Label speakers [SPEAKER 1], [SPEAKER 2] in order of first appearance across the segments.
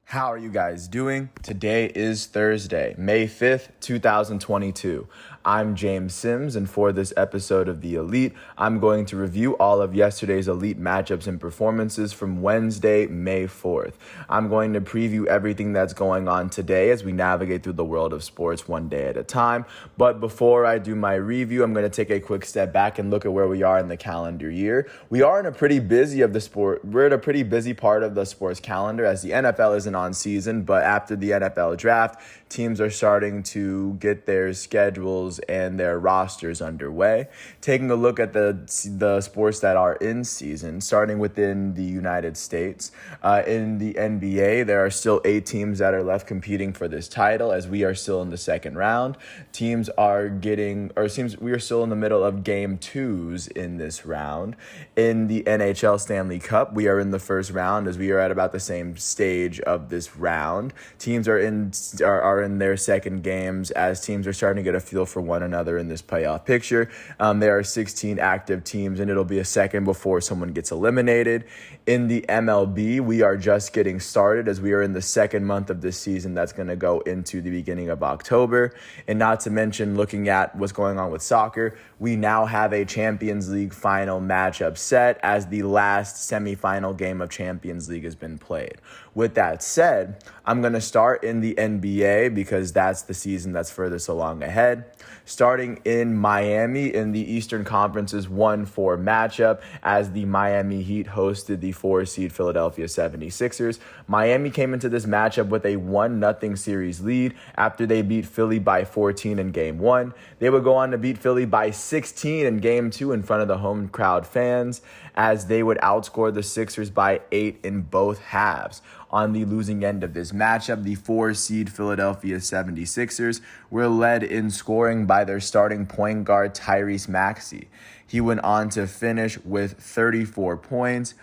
[SPEAKER 1] How are you guys doing? Today is Thursday, May 5th, 2022. I'm James Sims, and for this episode of The Elite, I'm going to review all of yesterday's Elite matchups and performances from Wednesday, May 4th. I'm going to preview everything that's going on today as we navigate through the world of sports one day at a time. But before I do my review, I'm going to take a quick step back and look at where we are in the calendar year. We're in a pretty busy part of the sports calendar as the NFL isn't on season, but after the NFL draft, teams are starting to get their schedules and their rosters underway. Taking a look at the sports that are in season, starting within the United States, in the NBA, there are still 8 teams that are left competing for this title as we are still in the second round. We are still in the middle of game 2s in this round. In the NHL Stanley Cup, we are in the first round as we are at about the same stage of this round. Teams are in their second games as teams are starting to get a feel for one another in this playoff picture. There are 16 active teams, and it'll be a second before someone gets eliminated. In the MLB, we are just getting started as we are in the second month of this season that's going to go into the beginning of October. And not to mention, looking at what's going on with soccer, we now have a Champions League final matchup set as the last semifinal game of Champions League has been played. With that said, I'm going to start in the NBA because that's the season that's furthest along ahead. Starting in Miami in the Eastern Conference's 1-4 matchup as the Miami Heat hosted the 4-seed Philadelphia 76ers. Miami came into this matchup with a 1-0 series lead after they beat Philly by 14 in Game 1. They would go on to beat Philly by 16 in Game 2 in front of the home crowd fans as they would outscore the Sixers by 8 in both halves. On the losing end of this matchup, the 4-seed Philadelphia 76ers were led in scoring by their starting point guard Tyrese Maxey. He went on to finish with 34 points.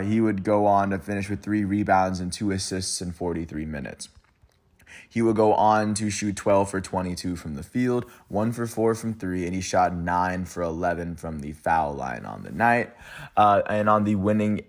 [SPEAKER 1] He would go on to finish with 3 rebounds and 2 assists in 43 minutes. He would go on to shoot 12 for 22 from the field, 1 for 4 from 3, and he shot 9 for 11 from the foul line on the night. And on the winning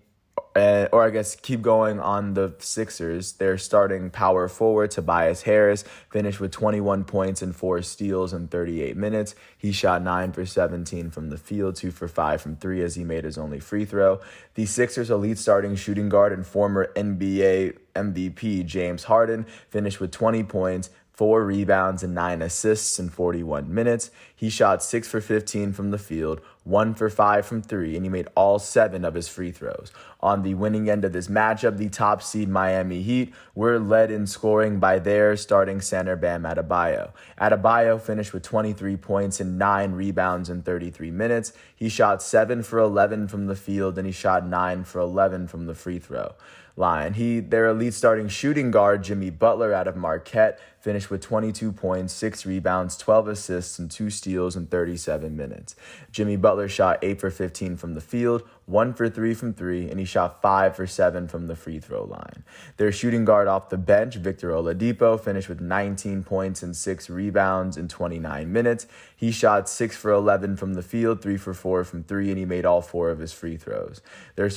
[SPEAKER 1] keep going on the Sixers, their starting power forward, Tobias Harris, finished with 21 points and 4 steals in 38 minutes. He shot 9 for 17 from the field, 2 for 5 from 3 as he made his only free throw. The Sixers' elite starting shooting guard and former NBA MVP James Harden finished with 20 points, 4 rebounds, and 9 assists in 41 minutes. He shot 6 for 15 from the field, 1 for 5 from 3, and he made all 7 of his free throws. On the winning end of this matchup, the top seed Miami Heat were led in scoring by their starting center Bam Adebayo. Adebayo finished with 23 points and 9 rebounds in 33 minutes. He shot 7 for 11 from the field, and he shot 9 for 11 from the free throw line. Their elite starting shooting guard, Jimmy Butler out of Marquette, finished with 22 points, 6 rebounds, 12 assists, and 2 steals in 37 minutes. Jimmy Butler shot 8 for 15 from the field, 1 for 3 from 3, and he shot 5 for 7 from the free throw line. Their shooting guard off the bench, Victor Oladipo, finished with 19 points and 6 rebounds in 29 minutes. He shot 6 for 11 from the field, 3 for 4 from 3, and he made all 4 of his free throws. Their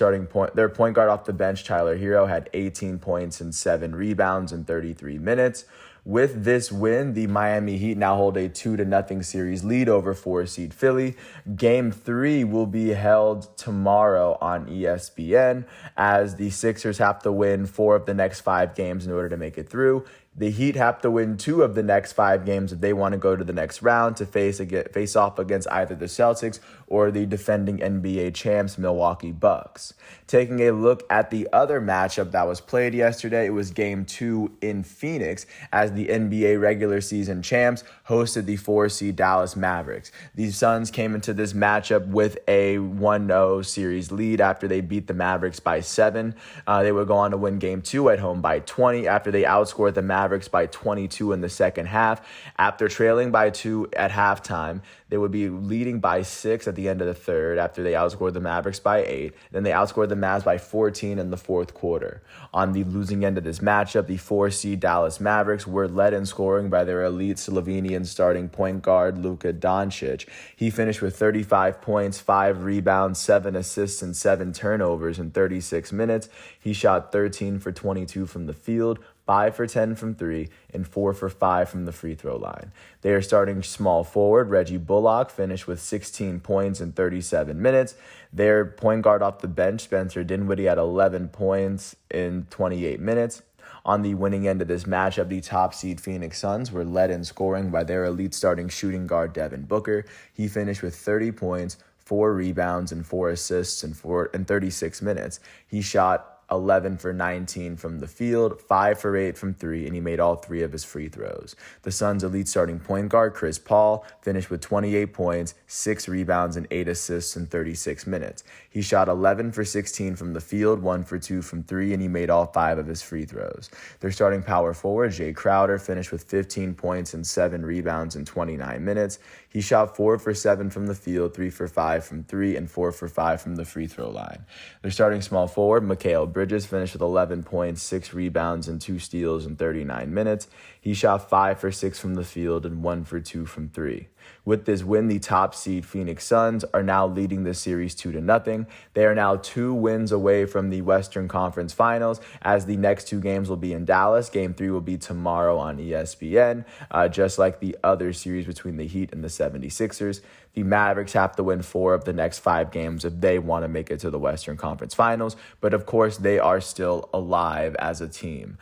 [SPEAKER 1] point guard off the bench, Tyler Hero, had 18 points and 7 rebounds in 33 minutes. With this win, the Miami Heat now hold a 2-0 series lead over 4-seed Philly. Game 3 will be held tomorrow on ESPN as the Sixers have to win 4 of the next 5 games in order to make it through. The Heat have to win 2 of the next 5 games if they want to go to the next round to face off against either the Celtics or the defending NBA champs, Milwaukee Bucks. Taking a look at the other matchup that was played yesterday, it was Game 2 in Phoenix as the NBA regular season champs hosted the 4-seed Dallas Mavericks. The Suns came into this matchup with a 1-0 series lead after they beat the Mavericks by 7. They would go on to win Game 2 at home by 20 after they outscored the Mavericks Mavericks by 22 in the second half. After trailing by 2 at halftime, they would be leading by 6 at the end of the third after they outscored the Mavericks by 8. Then they outscored the Mavs by 14 in the fourth quarter. On the losing end of this matchup, the 4-seed Dallas Mavericks were led in scoring by their elite Slovenian starting point guard Luka Doncic. He finished with 35 points, 5 rebounds, 7 assists, and 7 turnovers in 36 minutes. He shot 13 for 22 from the field, 5 for 10 from 3, and 4 for 5 from the free throw line. They are starting small forward. Reggie Bullock finished with 16 points in 37 minutes. Their point guard off the bench, Spencer Dinwiddie, had 11 points in 28 minutes. On the winning end of this matchup, the top seed Phoenix Suns were led in scoring by their elite starting shooting guard Devin Booker. He finished with 30 points, 4 rebounds, and 4 assists in 36 minutes. He shot 11 for 19 from the field, 5 for 8 from 3, and he made all 3 of his free throws. The Suns' elite starting point guard, Chris Paul, finished with 28 points, 6 rebounds, and 8 assists in 36 minutes. He shot 11 for 16 from the field, 1 for 2 from 3, and he made all 5 of his free throws. Their starting power forward, Jay Crowder, finished with 15 points and 7 rebounds in 29 minutes. He shot 4 for 7 from the field, 3 for 5 from 3, and 4 for 5 from the free throw line. Their starting small forward, Mikal Bridges, finished with 11 points, 6 rebounds, and 2 steals in 39 minutes. He shot 5 for 6 from the field and 1 for 2 from 3. With this win, the top seed Phoenix Suns are now leading the series 2-0. They are now 2 wins away from the Western Conference Finals, as the next 2 games will be in Dallas. Game 3 will be tomorrow on ESPN, just like the other series between the Heat and the 76ers. The Mavericks have to win 4 of the next 5 games if they want to make it to the Western Conference Finals. But of course, they are still alive as a team.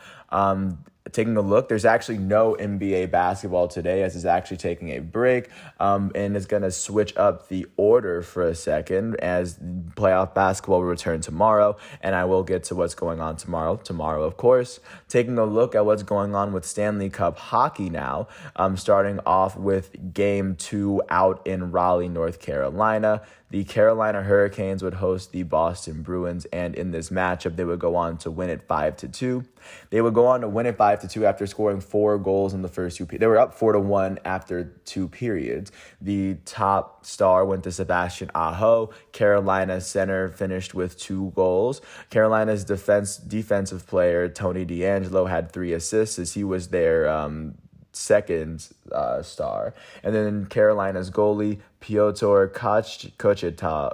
[SPEAKER 1] Taking a look, there's actually no NBA basketball today, as it's actually taking a break, and it's going to switch up the order for a second as playoff basketball will return tomorrow, and I will get to what's going on tomorrow, of course. Taking a look at what's going on with Stanley Cup hockey now, starting off with Game 2 out in Raleigh, North Carolina. The Carolina Hurricanes would host the Boston Bruins, and in this matchup, they would go on to win it 5-2. They would go on to win it 5-2 after scoring 4 goals in the first 2 periods. They were up 4-1 after 2 periods. The top star went to Sebastian Aho. Carolina's center finished with 2 goals. Carolina's defensive player, Tony DeAngelo, had 3 assists as he was their second star. And then Carolina's goalie, Pyotr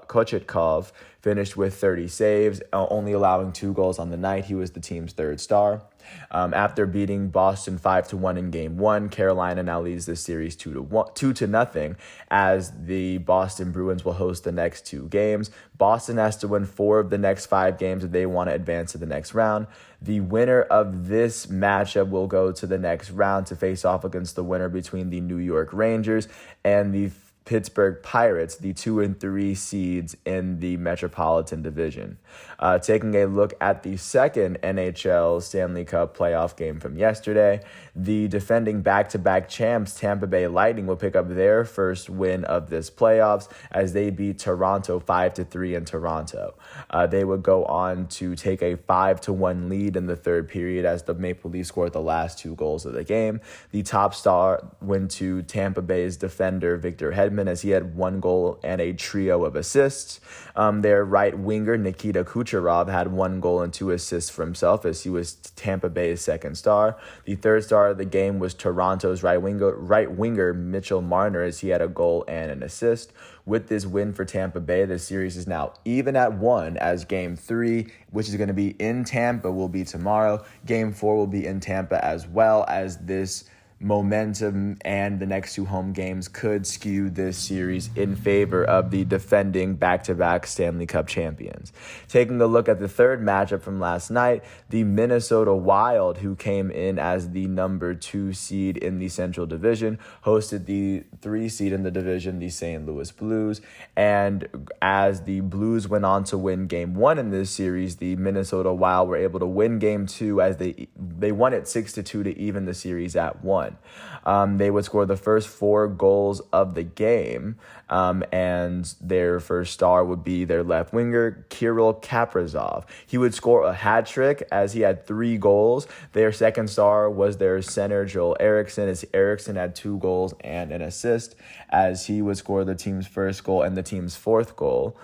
[SPEAKER 1] Kochetkov, finished with 30 saves, only allowing 2 goals on the night. He was the team's 3rd star. After beating Boston 5-1 in Game 1, Carolina now leads this series 2-0, as the Boston Bruins will host the next 2 games. Boston has to win 4 of the next 5 games if they want to advance to the next round. The winner of this matchup will go to the next round to face off against the winner between the New York Rangers and the Pittsburgh Pirates, the 2 and 3 seeds in the Metropolitan Division. Taking a look at the second NHL Stanley Cup playoff game from yesterday, the defending back-to-back champs Tampa Bay Lightning will pick up their first win of this playoffs as they beat Toronto 5-3 in Toronto. They would go on to take a 5-1 lead in the third period as the Maple Leafs scored the last 2 goals of the game. The top star went to Tampa Bay's defender Victor Hedman, as he had 1 goal and a trio of assists. Their right winger, Nikita Kucherov, had 1 goal and 2 assists for himself, as he was Tampa Bay's second star. The third star of the game was Toronto's right winger Mitchell Marner, as he had a goal and an assist. With this win for Tampa Bay, the series is now even at 1, as Game 3, which is going to be in Tampa, will be tomorrow. Game 4 will be in Tampa as well, as this momentum and the next 2 home games could skew this series in favor of the defending back-to-back Stanley Cup champions. Taking a look at the third matchup from last night, the Minnesota Wild, who came in as the number 2 seed in the Central Division, hosted the 3 seed in the division, the St. Louis Blues. And as the Blues went on to win Game 1 in this series, the Minnesota Wild were able to win Game 2 as they they won it 6-2 to even the series at 1. They would score the first 4 goals of the game, and their first star would be their left winger, Kirill Kaprizov. He would score a hat trick as he had 3 goals. Their second star was their center, Joel Eriksson, as Eriksson had 2 goals and an assist, as he would score the team's first goal and the team's 4th goal.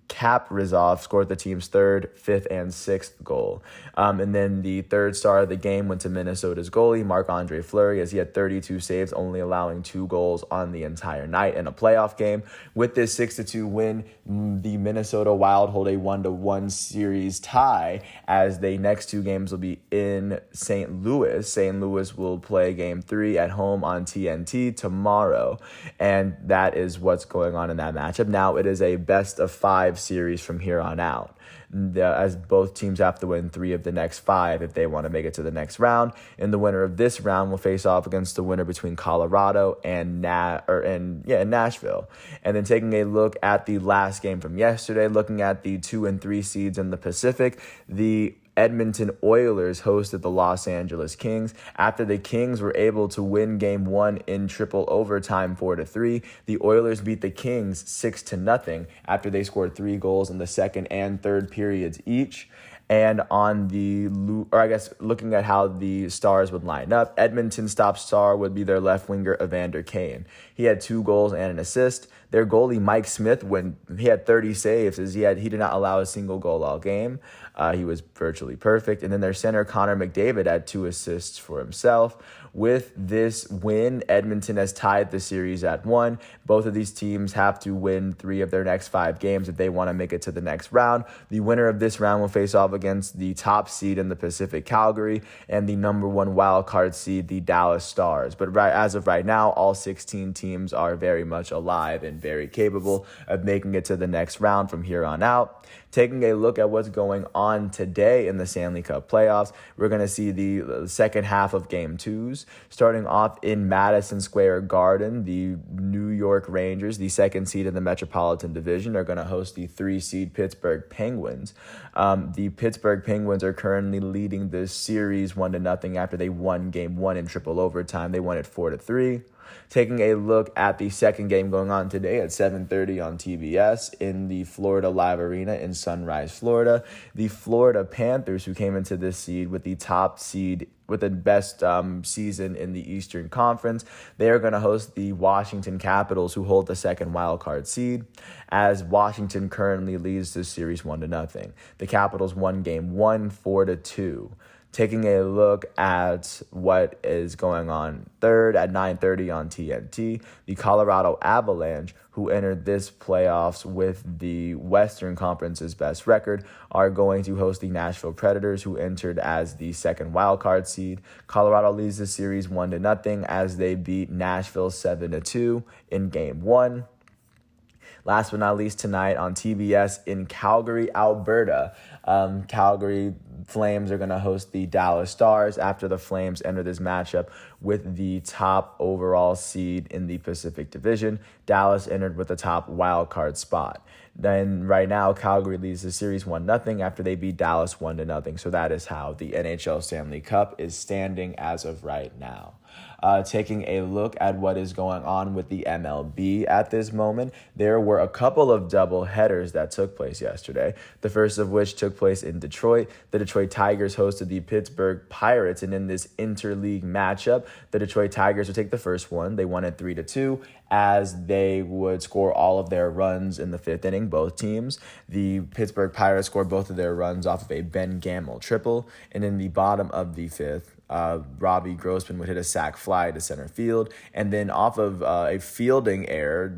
[SPEAKER 1] Kaprizov scored the team's 3rd, 5th, and 6th goal. And then the third star of the game went to Minnesota's goalie, Marc-Andre Fleury, as he had 32 saves, only allowing 2 goals on the entire night in a playoff game. With this 6-2 win, the Minnesota Wild hold a 1-1 series tie, as the next 2 games will be in St. Louis. St. Louis will play Game 3 at home on TNT tomorrow, and that is what's going on in that matchup. Now it is a best-of-5 series from here on out, as both teams have to win 3 of the next 5 if they want to make it to the next round. And the winner of this round will face off against the winner between Colorado and Nashville. And then taking a look at the last game from yesterday, looking at the 2 and 3 seeds in the Pacific, the Edmonton Oilers hosted the Los Angeles Kings. After the Kings were able to win Game 1 in triple overtime 4-3, the Oilers beat the Kings 6-0 after they scored 3 goals in the second and third periods each. And looking at how the stars would line up, Edmonton's top star would be their left winger, Evander Kane. He had 2 goals and an assist. Their goalie, Mike Smith, when he had 30 saves, he did not allow a single goal all game. He was virtually perfect. And then their center, Connor McDavid, had 2 assists for himself. With this win, Edmonton has tied the series at 1. Both of these teams have to win 3 of their next 5 games if they want to make it to the next round. The winner of this round will face off against the top seed in the Pacific, Calgary, and the number 1 wild card seed, the Dallas Stars. But as of right now, all 16 teams are very much alive and very capable of making it to the next round from here on out. Taking a look at what's going on today in the Stanley Cup playoffs, we're going to see the second half of Game 2s. Starting off in Madison Square Garden, the New York Rangers, the 2nd seed in the Metropolitan Division, are going to host the 3 seed Pittsburgh Penguins. The Pittsburgh Penguins are currently leading this series 1-0 after they won Game 1 in triple overtime. They won it 4-3. Taking a look at the second game going on today at 7:30 on TBS in the Florida Live Arena in Sunrise, Florida, the Florida Panthers, who came into this seed with the top seed with the best season in the Eastern Conference, they are going to host the Washington Capitals, who hold the 2nd wildcard seed, as Washington currently leads this series 1-0. The Capitals won Game 1 4-2. Taking a look at what is going on third at 9:30 on TNT, the Colorado Avalanche, who entered this playoffs with the Western Conference's best record, are going to host the Nashville Predators, who entered as the 2nd wildcard seed. Colorado leads the series 1-0 as they beat Nashville 7-2 in Game 1. Last but not least, tonight on TBS in Calgary, Alberta, Calgary Flames are going to host the Dallas Stars after the Flames enter this matchup with the top overall seed in the Pacific Division. Dallas entered with the top wild card spot. Then right now, Calgary leads the series 1-0 after they beat Dallas 1-0. So that is how the NHL Stanley Cup is standing as of right now. Taking a look at what is going on with the MLB at this moment, there were a couple of double headers that took place yesterday. The first of which took place in Detroit. The Detroit Tigers hosted the Pittsburgh Pirates, and in this interleague matchup, the Detroit Tigers would take the first one. They won it 3-2 as they would score all of their runs in the 5th inning, both teams. The Pittsburgh Pirates scored both of their runs off of a Ben Gamel triple, and in the bottom of the 5th, Robbie Grossman would hit a sac fly to center field, and then off of a fielding error,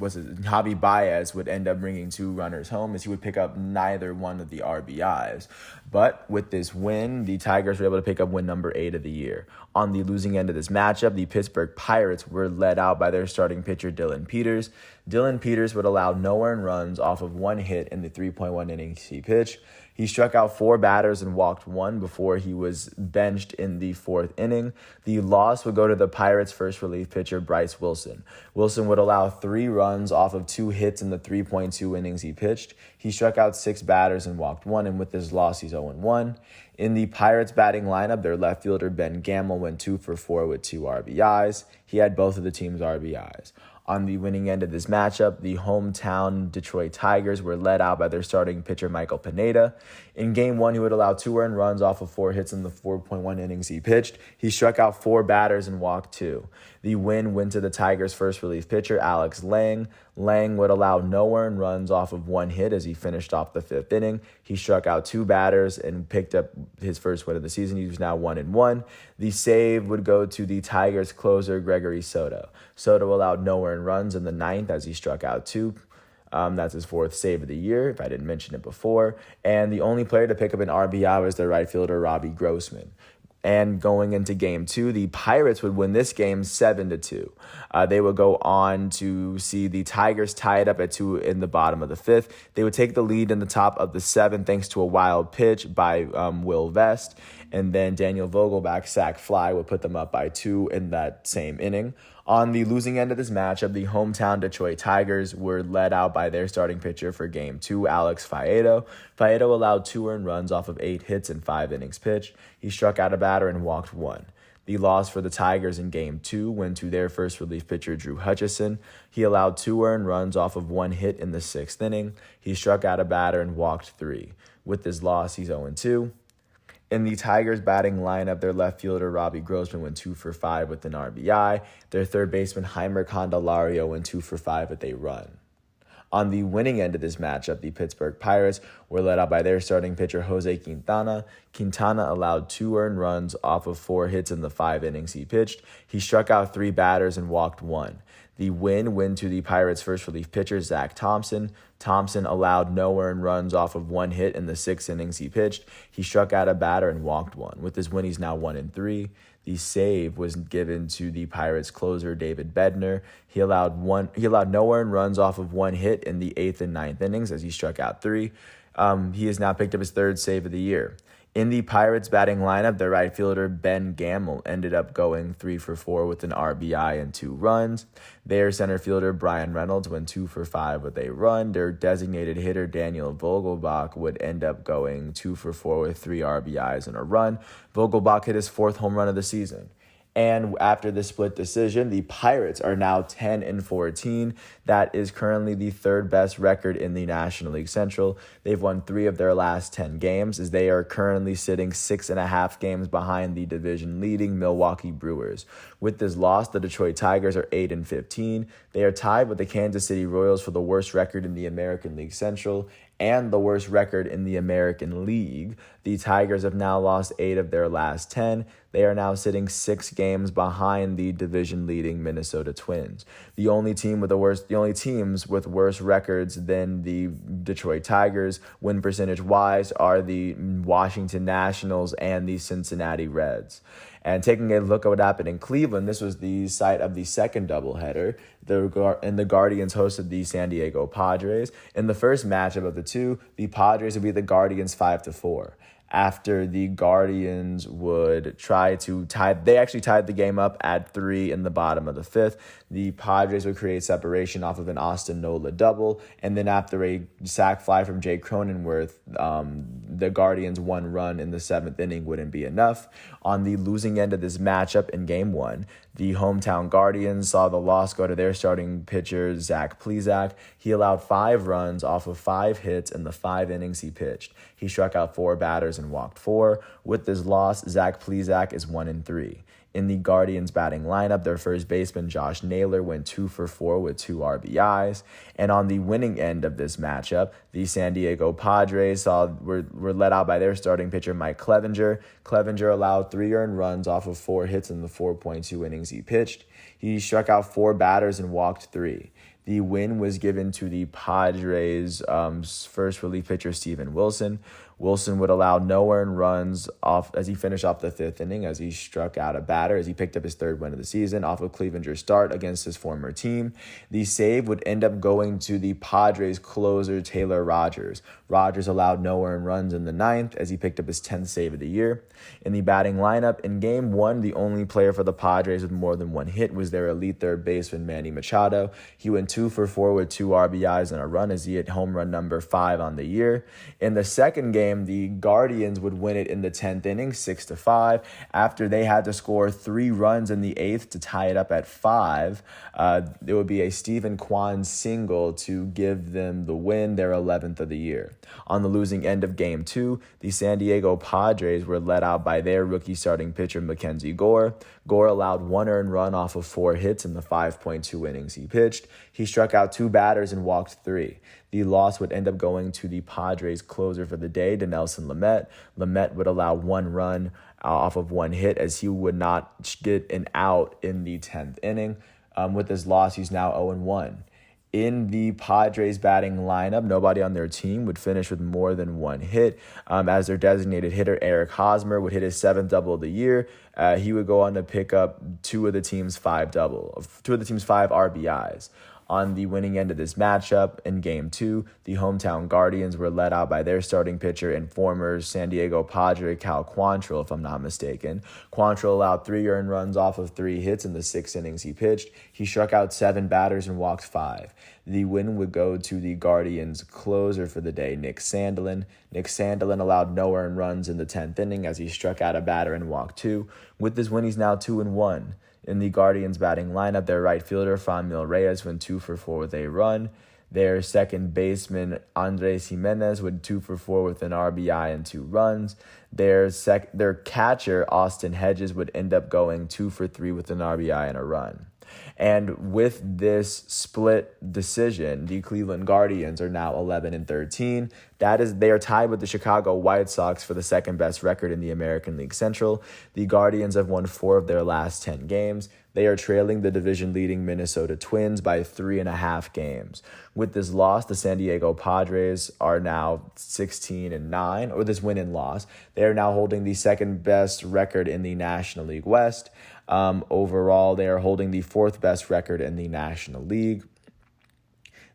[SPEAKER 1] Javi Baez would end up bringing 2 runners home, as he would pick up neither one of the RBIs. But with this win, the Tigers were able to pick up win number 8 of the year. On the losing end of this matchup, the Pittsburgh Pirates were led out by their starting pitcher, Dylan Peters. Dylan Peters would allow no earned runs off of 1 hit in the 3.1 innings he pitched. He struck out 4 batters and walked 1 before he was benched in the 4th inning. The loss would go to the Pirates' first relief pitcher, Bryce Wilson. Wilson would allow 3 runs off of 2 hits in the 3.2 innings he pitched. He struck out 6 batters and walked 1, and with his loss, he's 0-1. In the Pirates batting lineup, their left fielder Ben Gamel went 2 for 4 with 2 RBIs. He had both of the team's RBIs. On the winning end of this matchup, the hometown Detroit Tigers were led out by their starting pitcher Michael Pineda. In Game 1, he would allow 2 earned runs off of 4 hits in the 4.1 innings he pitched. He struck out 4 batters and walked 2. The win went to the Tigers' first relief pitcher, Alex Lang. Lang would allow no earned runs off of 1 hit as he finished off the 5th inning. He struck out 2 batters and picked up his first win of the season. He was now 1-1. The save would go to the Tigers' closer, Gregory Soto. Soto allowed no earned runs in the 9th as he struck out 2. That's his 4th save of the year, if I didn't mention it before. And the only player to pick up an RBI was their right fielder, Robbie Grossman. And going into Game 2, the Pirates would win this game 7-2. They would go on to see the Tigers tied up at 2 in the bottom of the 5th. They would take the lead in the top of the 7th thanks to a wild pitch by Will Vest. And then Daniel Vogelbach's sac fly would put them up by 2 in that same inning. On the losing end of this matchup, the hometown Detroit Tigers were led out by their starting pitcher for Game 2, Alex Faedo. Faedo allowed 2 earned runs off of 8 hits in 5 innings pitched. He struck out a batter and walked 1. The loss for the Tigers in Game 2 went to their first relief pitcher, Drew Hutchison. He allowed 2 earned runs off of 1 hit in the 6th inning. He struck out a batter and walked 3. With this loss, he's 0-2. In the Tigers batting lineup, their left fielder, Robbie Grossman, went 2 for 5 with an RBI. Their third baseman, Heimer Candelario, went 2 for 5 with a run. On the winning end of this matchup, the Pittsburgh Pirates were led out by their starting pitcher, Jose Quintana. Quintana allowed 2 earned runs off of 4 hits in the 5 innings he pitched. He struck out 3 batters and walked 1. The win went to the Pirates' first relief pitcher, Zach Thompson. Thompson allowed no earned runs off of 1 hit in the 6 innings he pitched. He struck out a batter and walked 1. With this win, he's now 1-3. The save was given to the Pirates' closer, David Bednar. He allowed no earned runs off of 1 hit in the 8th and 9th innings as he struck out 3. He has now picked up his 3rd save of the year. In the Pirates batting lineup, their right fielder, Ben Gamel, ended up going 3 for 4 with an RBI and 2 runs. Their center fielder, Brian Reynolds, went 2 for 5 with a run. Their designated hitter, Daniel Vogelbach, would end up going 2 for 4 with 3 RBIs and a run. Vogelbach hit his 4th home run of the season. And after the split decision, the Pirates are now 10-14. That is currently the 3rd best record in the National League Central. They've won 3 of their last 10 games, as they are currently sitting 6.5 games behind the division-leading Milwaukee Brewers. With this loss, the Detroit Tigers are 8-15. They are tied with the Kansas City Royals for the worst record in the American League Central and the worst record in the American League. The Tigers have now lost 8 of their last 10. They are now sitting 6 games behind the division-leading Minnesota Twins. The only teams with worse records than the Detroit Tigers, win percentage-wise, are the Washington Nationals and the Cincinnati Reds. And taking a look at what happened in Cleveland, this was the site of the second doubleheader. The Guardians hosted the San Diego Padres. In the first matchup of the two, the Padres would beat the Guardians 5-4. After the Guardians would try to they actually tied the game up at 3 in the bottom of the 5th. The Padres would create separation off of an Austin Nola double, and then after a sac fly from Jay Cronenworth, the Guardians' 1 run in the 7th inning wouldn't be enough. On the losing end of this matchup in Game 1, the hometown Guardians saw the loss go to their starting pitcher, Zach Plesac. He allowed 5 runs off of 5 hits in the 5 innings he pitched. He struck out 4 batters and walked 4. With this loss, Zach Plesac is 1-3. In the Guardians batting lineup, their first baseman, Josh Naylor, went 2 for 4 with 2 RBIs. And on the winning end of this matchup, the San Diego Padres were led out by their starting pitcher, Mike Clevinger. Clevinger allowed 3 earned runs off of 4 hits in the 4.2 innings he pitched. He struck out 4 batters and walked 3. The win was given to the Padres' first relief pitcher, Steven Wilson. Wilson would allow no earned runs off as he finished off the fifth inning as he struck out a batter as he picked up his third win of the season off of Clevenger's start against his former team. The save would end up going to the Padres closer Taylor Rogers. Rogers allowed no earned runs in the ninth as he picked up his 10th save of the year. In the batting lineup, in Game 1, the only player for the Padres with more than one hit was their elite third baseman Manny Machado. He went 2 for 4 with 2 RBIs and a run as he hit home run number 5 on the year. In the second game, the Guardians would win it in the 10th inning, 6-5, after they had to score 3 runs in the 8th to tie it up at 5. It would be a Stephen Kwan single to give them the win, their 11th of the year. On the losing end of Game 2, the San Diego Padres were led out by their rookie starting pitcher Mackenzie Gore. Gore allowed 1 earned run off of 4 hits in the 5.2 innings he pitched. He struck out 2 batters and walked 3. The loss would end up going to the Padres closer for the day, Dinelson Lamet. Lamet would allow 1 run off of 1 hit as he would not get an out in the 10th inning. With his loss, he's now 0-1. In the Padres batting lineup, nobody on their team would finish with more than 1 hit. As their designated hitter, Eric Hosmer, would hit his 7th double of the year. He would go on to pick up 2 of the team's 5 RBIs. On the winning end of this matchup, in Game 2, the hometown Guardians were led out by their starting pitcher and former San Diego Padre Cal Quantrill, if I'm not mistaken. Quantrill allowed 3 earned runs off of 3 hits in the 6 innings he pitched. He struck out 7 batters and walked 5. The win would go to the Guardians' closer for the day, Nick Sandlin. Nick Sandlin allowed no earned runs in the 10th inning as he struck out a batter and walked 2. With this win, he's now 2-1. In the Guardians batting lineup, their right fielder, Franmil Reyes, went 2 for 4 with a run. Their second baseman, Andres Jimenez, went 2 for 4 with an RBI and 2 runs. Their catcher, Austin Hedges, would end up going 2 for 3 with an RBI and a run. And with this split decision, the Cleveland Guardians are now 11-13. They are tied with the Chicago White Sox for the second best record in the American League Central. The Guardians have won 4 of their last 10 games. They are trailing the division-leading Minnesota Twins by 3.5 games. With this loss, the San Diego Padres are now 16-9, or this win and loss. They are now holding the second best record in the National League West. Overall, they are holding the 4th best record in the National League.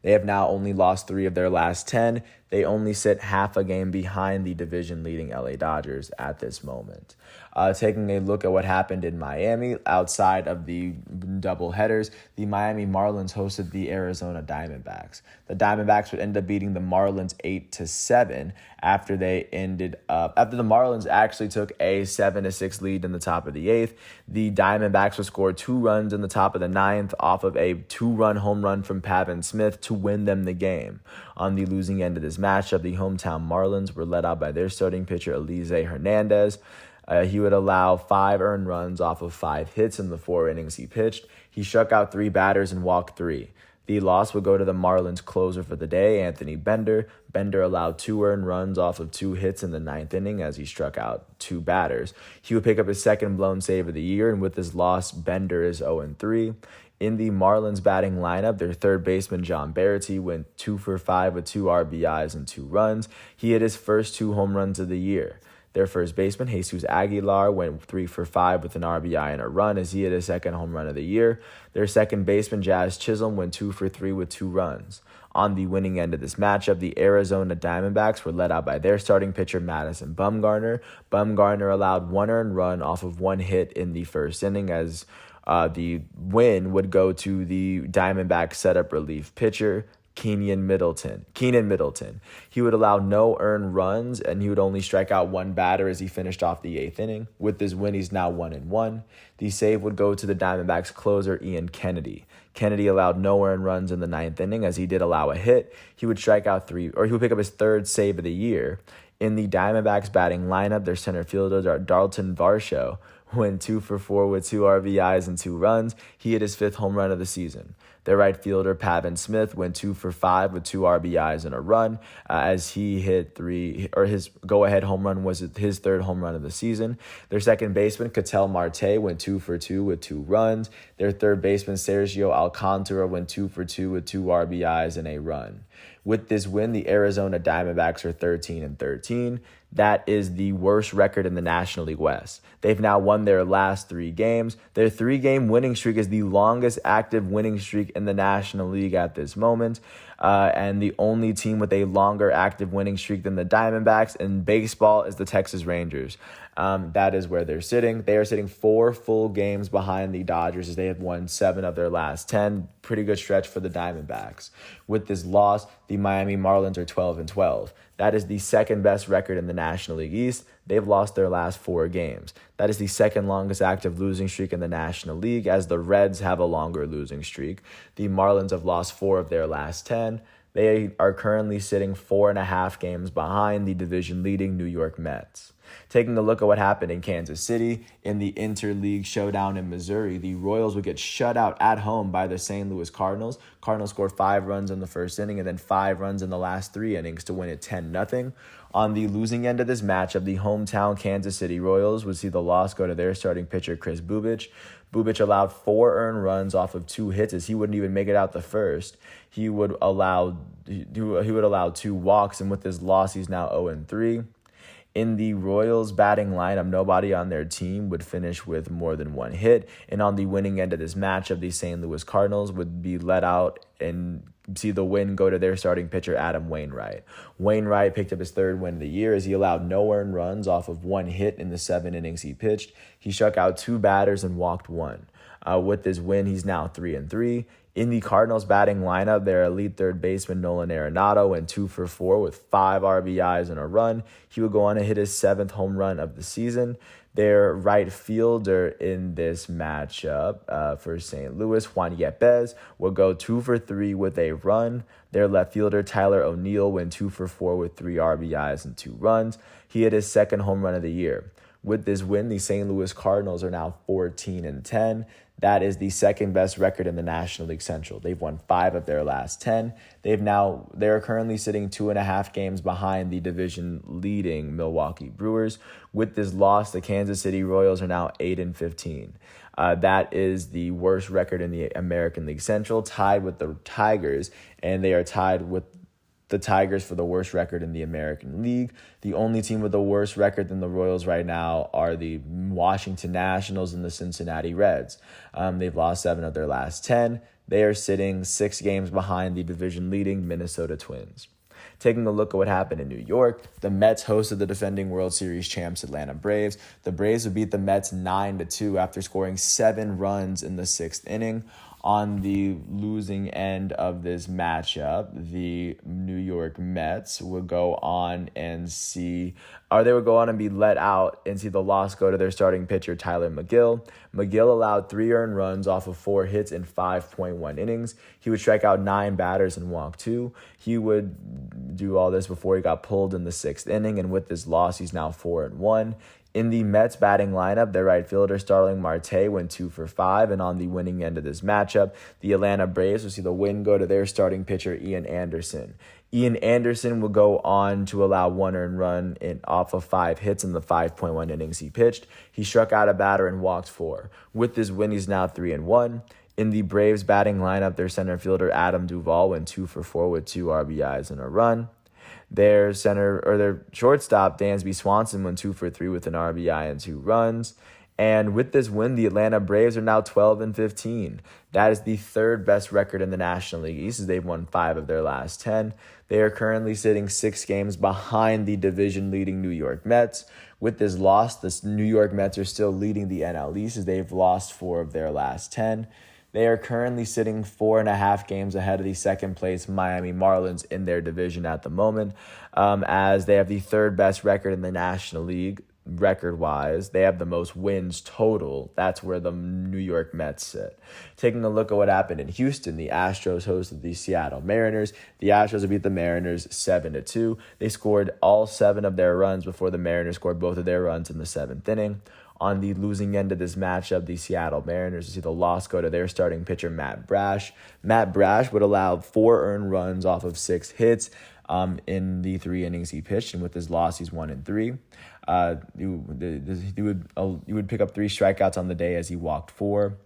[SPEAKER 1] They have now only lost 3 of their last 10. They only sit half a game behind the division-leading LA Dodgers at this moment. Taking a look at what happened in Miami, outside of the doubleheaders, the Miami Marlins hosted the Arizona Diamondbacks. The Diamondbacks would end up beating the Marlins 8-7 after the Marlins actually took a 7-6 lead in the top of the 8th. The Diamondbacks would score 2 runs in the top of the 9th off of a 2-run home run from Pavin Smith to win them the game. On the losing end of this matchup, the hometown Marlins were led out by their starting pitcher, Elise Hernandez. He would allow 5 earned runs off of 5 hits in the 4 innings he pitched. He struck out 3 batters and walked 3. The loss would go to the Marlins closer for the day, Anthony Bender. Bender allowed 2 earned runs off of 2 hits in the 9th inning as he struck out 2 batters. He would pick up his second blown save of the year, and with his loss, Bender is 0-3. In the Marlins batting lineup, their third baseman, John Barrety, went 2 for 5 with 2 RBIs and 2 runs. He hit his first 2 home runs of the year. Their first baseman, Jesus Aguilar, went 3 for 5 with an RBI and a run as he hit his second home run of the year. Their second baseman, Jazz Chisholm, went 2 for 3 with 2 runs. On the winning end of this matchup, the Arizona Diamondbacks were led out by their starting pitcher, Madison Bumgarner. Bumgarner allowed 1 earned run off of 1 hit in the first inning as the win would go to the Diamondbacks setup relief pitcher, Keenan Middleton. He would allow no earned runs, and he would only strike out 1 batter as he finished off the 8th inning. With this win, he's now 1-1. The save would go to the Diamondbacks closer, Ian Kennedy. Kennedy allowed no earned runs in the 9th inning as he did allow a hit. He would strike out 3, or he would pick up his 3rd save of the year. In the Diamondbacks batting lineup, their center fielders are Dalton Varsho, went 2 for 4 with 2 RBIs and 2 runs. He hit his 5th home run of the season. Their right fielder, Pavin Smith, went 2 for 5 with 2 RBIs and a run, as he hit his go-ahead home run was his 3rd home run of the season. Their second baseman, Ketel Marte, went 2 for 2 with 2 runs. Their third baseman, Sergio Alcantara, went 2 for 2 with 2 RBIs and a run. With this win, the Arizona Diamondbacks are 13-13. That is the worst record in the National League West. They've now won their last 3 games. Their 3-game winning streak is the longest active winning streak in the National League at this moment. And the only team with a longer active winning streak than the Diamondbacks in baseball is the Texas Rangers. That is where they're sitting. They are sitting 4 full games behind the Dodgers as they have won 7 of their last 10. Pretty good stretch for the Diamondbacks. With this loss, the Miami Marlins are 12-12. That is the second best record in the National League East. They've lost their last 4 games. That is the second longest active losing streak in the National League, as the Reds have a longer losing streak. The Marlins have lost 4 of their last 10. They are currently sitting 4.5 games behind the division-leading New York Mets. Taking a look at what happened in Kansas City in the interleague showdown in Missouri, the Royals would get shut out at home by the St. Louis Cardinals. Cardinals scored 5 runs in the first inning and then 5 runs in the last 3 innings to win it 10-0. On the losing end of this matchup, the hometown Kansas City Royals would see the loss go to their starting pitcher, Kris Bubic. Bubic allowed 4 earned runs off of 2 hits, as he wouldn't even make it out the first. He would allow 2 walks, and with this loss, he's now 0-3. In the Royals batting lineup, nobody on their team would finish with more than 1 hit. And on the winning end of this matchup, the St. Louis Cardinals would be let out and see the win go to their starting pitcher, Adam Wainwright. Wainwright picked up his 3rd win of the year as he allowed no earned runs off of 1 hit in the 7 innings he pitched. He struck out 2 batters and walked 1. With this win, he's now 3-3. In the Cardinals batting lineup, their elite third baseman Nolan Arenado went 2 for 4 with 5 RBIs and a run. He would go on to hit his 7th home run of the season. Their right fielder in this matchup for St. Louis, Juan Yepez, would go 2 for 3 with a run. Their left fielder, Tyler O'Neill, went 2 for 4 with 3 RBIs and 2 runs. He hit his 2nd home run of the year. With this win, the St. Louis Cardinals are now 14-10. That is the second best record in the National League Central. They've won 5 of their last 10. They're currently sitting 2.5 games behind the division leading Milwaukee Brewers. With this loss, the Kansas City Royals are now 8-15. That is the worst record in the American League Central, tied with the Tigers, and they are tied with the Tigers for the worst record in the American League. The only team with a worse record than the Royals right now are the Washington Nationals and the Cincinnati Reds. They've lost 7 of their last 10. They are sitting 6 games behind the division-leading Minnesota Twins. Taking a look at what happened in New York, the Mets hosted the defending World Series champs Atlanta Braves. The Braves would beat the Mets 9-2 after scoring 7 runs in the 6th inning. On the losing end of this matchup, the New York Mets would go on and be let out and see the loss go to their starting pitcher, Tyler McGill. McGill allowed 3 earned runs off of 4 hits in 5.1 innings. He would strike out 9 batters and walk 2. He would do all this before he got pulled in the 6th inning, and with this loss, he's now 4-1. In the Mets batting lineup, their right fielder, Starling Marte, went 2 for 5. And on the winning end of this matchup, the Atlanta Braves will see the win go to their starting pitcher, Ian Anderson. Ian Anderson will go on to allow 1 earned run off of 5 hits in the 5.1 innings he pitched. He struck out a batter and walked 4. With this win, he's now 3-1. In the Braves batting lineup, their center fielder, Adam Duvall, went 2 for 4 with 2 RBIs and a run. Their shortstop, Dansby Swanson, went 2 for 3 with an RBI and 2 runs. And with this win, the Atlanta Braves are now 12-15. That is the 3rd best record in the National League East, as they've won 5 of their last 10. They are currently sitting 6 games behind the division-leading New York Mets. With this loss, the New York Mets are still leading the NL East, as they've lost 4 of their last 10. They are currently sitting 4.5 games ahead of the second-place Miami Marlins in their division at the moment, as they have the 3rd best record in the National League record-wise. They have the most wins total. That's where the New York Mets sit. Taking a look at what happened in Houston, the Astros hosted the Seattle Mariners. The Astros beat the Mariners 7-2. They scored all 7 of their runs before the Mariners scored both of their runs in the 7th inning. On the losing end of this matchup, the Seattle Mariners, you see the loss go to their starting pitcher, Matt Brash. Matt Brash would allow 4 earned runs off of 6 hits in the 3 innings he pitched, and with his loss, he's 1-3. You would pick up 3 strikeouts on the day as he walked 4.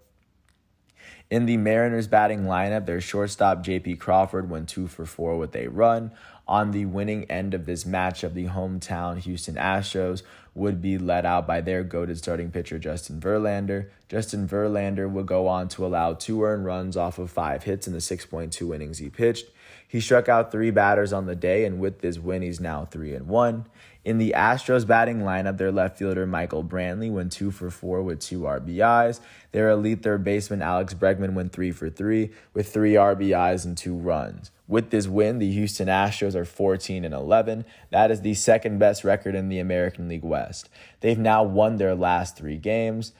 [SPEAKER 1] In the Mariners batting lineup, their shortstop J.P. Crawford went 2 for 4 with a run. On the winning end of this matchup, the hometown Houston Astros would be led out by their goated starting pitcher, Justin Verlander. Justin Verlander would go on to allow 2 earned runs off of 5 hits in the 6.2 innings he pitched. He struck out 3 batters on the day, and with this win, he's now 3-1. In the Astros batting lineup, their left fielder Michael Brantley went 2 for 4 with 2 RBIs. Their elite third baseman Alex Bregman went 3 for 3 with 3 RBIs and 2 runs. With this win, the Houston Astros are 14-11. That is the second best record in the American League West. They've now won their last 3 games.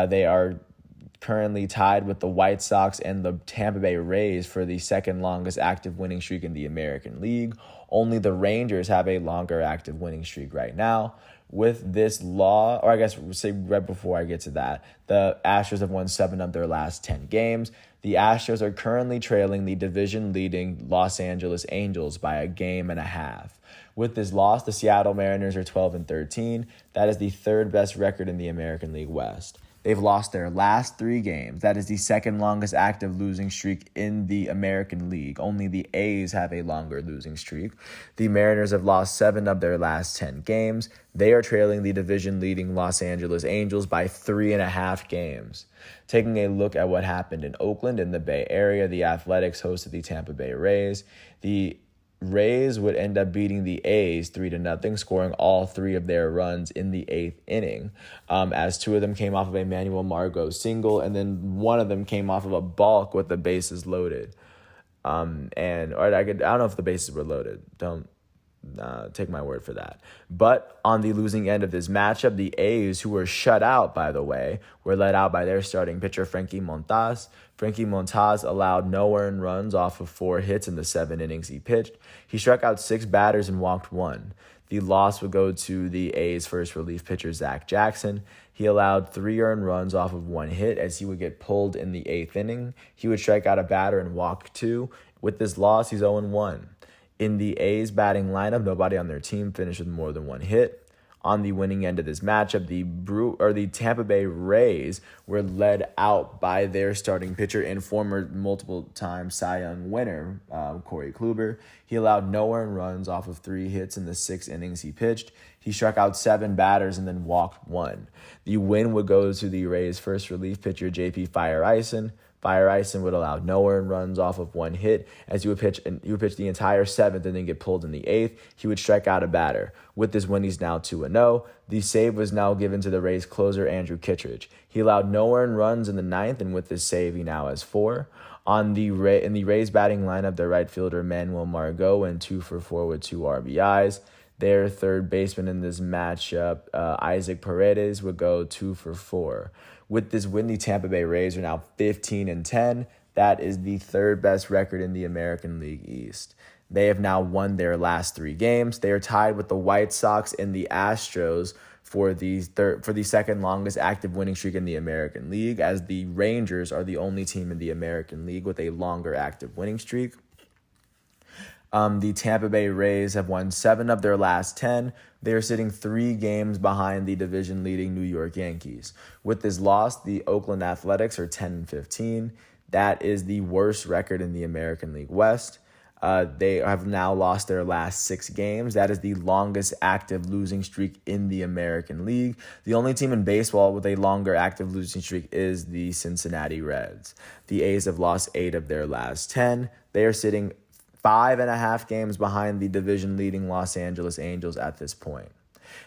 [SPEAKER 1] They are currently tied with the White Sox and the Tampa Bay Rays for the second longest active winning streak in the American League. Only the Rangers have a longer active winning streak right now. With this law, or I guess say right before I get to that, the Astros have won 7 of their last 10 games. The Astros are currently trailing the division-leading Los Angeles Angels by 1.5 games. With this loss, the Seattle Mariners are 12-13. That is the 3rd best record in the American League West. They've lost their last 3 games. That is the second longest active losing streak in the American League. Only the A's have a longer losing streak. The Mariners have lost 7 of their last 10 games. They are trailing the division-leading Los Angeles Angels by 3.5 games. Taking a look at what happened in Oakland in the Bay Area, the Athletics hosted the Tampa Bay Rays. The Rays would end up beating the A's 3-0, scoring all 3 of their runs in the 8th inning, as 2 of them came off of a Manuel Margot single, and then 1 of them came off of a balk with the bases loaded. I don't know if the bases were loaded. Don't take my word for that. But on the losing end of this matchup, the A's, who were shut out, by the way, were led out by their starting pitcher, Frankie Montas. Frankie Montas allowed no earned runs off of 4 hits in the 7 innings he pitched. He struck out 6 batters and walked 1. The loss would go to the A's first relief pitcher, Zach Jackson. He allowed 3 earned runs off of 1 hit as he would get pulled in the 8th inning. He would strike out a batter and walk 2. With this loss, he's 0-1. In the A's batting lineup, nobody on their team finished with more than 1 hit. On the winning end of this matchup, the Tampa Bay Rays were led out by their starting pitcher and former multiple-time Cy Young winner, Corey Kluber. He allowed no earned runs off of 3 hits in the 6 innings he pitched. He struck out 7 batters and then walked 1. The win would go to the Rays' first relief pitcher, J.P. Feyereisen. Feyereisen would allow no earned runs off of 1 hit as he would pitch the entire 7th and then get pulled in the 8th. He would strike out a batter. With this win, he's now 2-0. The save was now given to the Rays closer, Andrew Kittredge. He allowed no earned runs in the 9th, and with this save, he now has 4. In the Rays batting lineup, their right fielder, Manuel Margot, went 2 for 4 with 2 RBIs. Their third baseman in this matchup, Isaac Paredes, would go 2 for 4. With this win, the Tampa Bay Rays are now 15-10. That is the 3rd best record in the American League East. They have now won their last 3 games. They are tied with the White Sox and the Astros for the second longest active winning streak in the American League, as the Rangers are the only team in the American League with a longer active winning streak. The Tampa Bay Rays have won 7 of their last 10. They are sitting 3 games behind the division-leading New York Yankees. With this loss, the Oakland Athletics are 10-15. That is the worst record in the American League West. They have now lost their last 6 games. That is the longest active losing streak in the American League. The only team in baseball with a longer active losing streak is the Cincinnati Reds. The A's have lost 8 of their last 10. They are sitting 5.5 games behind the division-leading Los Angeles Angels at this point.